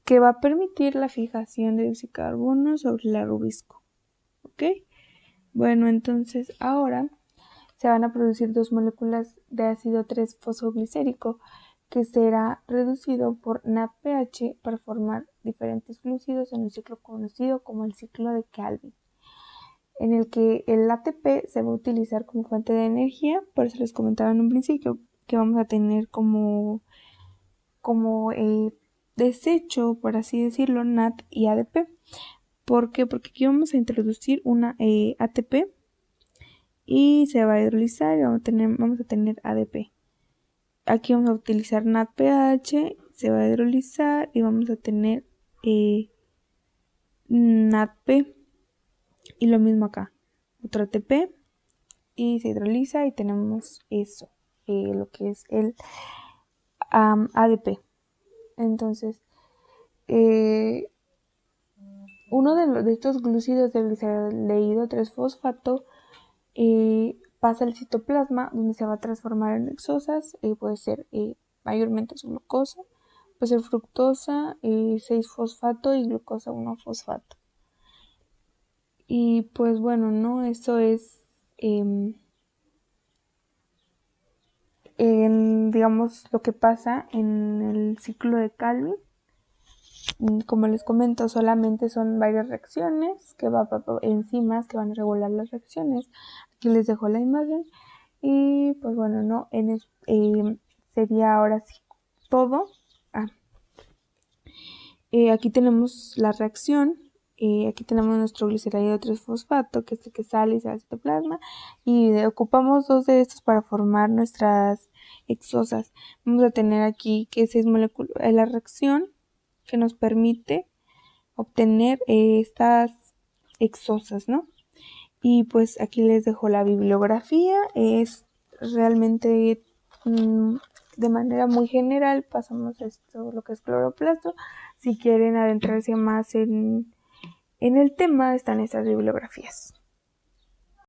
Speaker 1: que va a permitir la fijación de dióxido de carbono sobre la rubisco. ¿Ok? Bueno, entonces ahora se van a producir 2 moléculas de ácido 3-fosfoglicérico que será reducido por NADPH para formar diferentes glúcidos en un ciclo conocido como el ciclo de Calvin. en el que el ATP se va a utilizar como fuente de energía. Por eso les comentaba en un principio que vamos a tener como desecho, por así decirlo, NAD y ADP. ¿Por qué? Porque aquí vamos a introducir una ATP y se va a hidrolizar y vamos a tener ADP. Aquí vamos a utilizar NADPH, se va a hidrolizar y vamos a tener NADP. Y lo mismo acá, otro ATP y se hidroliza y tenemos eso, lo que es el ADP. Entonces, uno de estos glúcidos del gliceraldehído 3-fosfato pasa al citoplasma, donde se va a transformar en hexosas. Puede ser mayormente su glucosa, puede ser fructosa, 6-fosfato y glucosa 1-fosfato. Y pues bueno, ¿no? Eso es digamos, lo que pasa en el ciclo de Calvin. Como les comento, solamente son varias reacciones, enzimas que van a regular las reacciones. Aquí les dejo la imagen. Y pues bueno, no, sería ahora sí todo. Aquí tenemos la reacción. Aquí tenemos nuestro gliceraldehído 3-fosfato, que es el que sale y se va al citoplasma. Y ocupamos 2 de estos para formar nuestras hexosas. Vamos a tener aquí que 6 moléculas, la reacción que nos permite obtener estas hexosas, ¿no? Y pues aquí les dejo la bibliografía. Es realmente de manera muy general pasamos esto, lo que es cloroplasto. Si quieren adentrarse más en el tema, están estas bibliografías.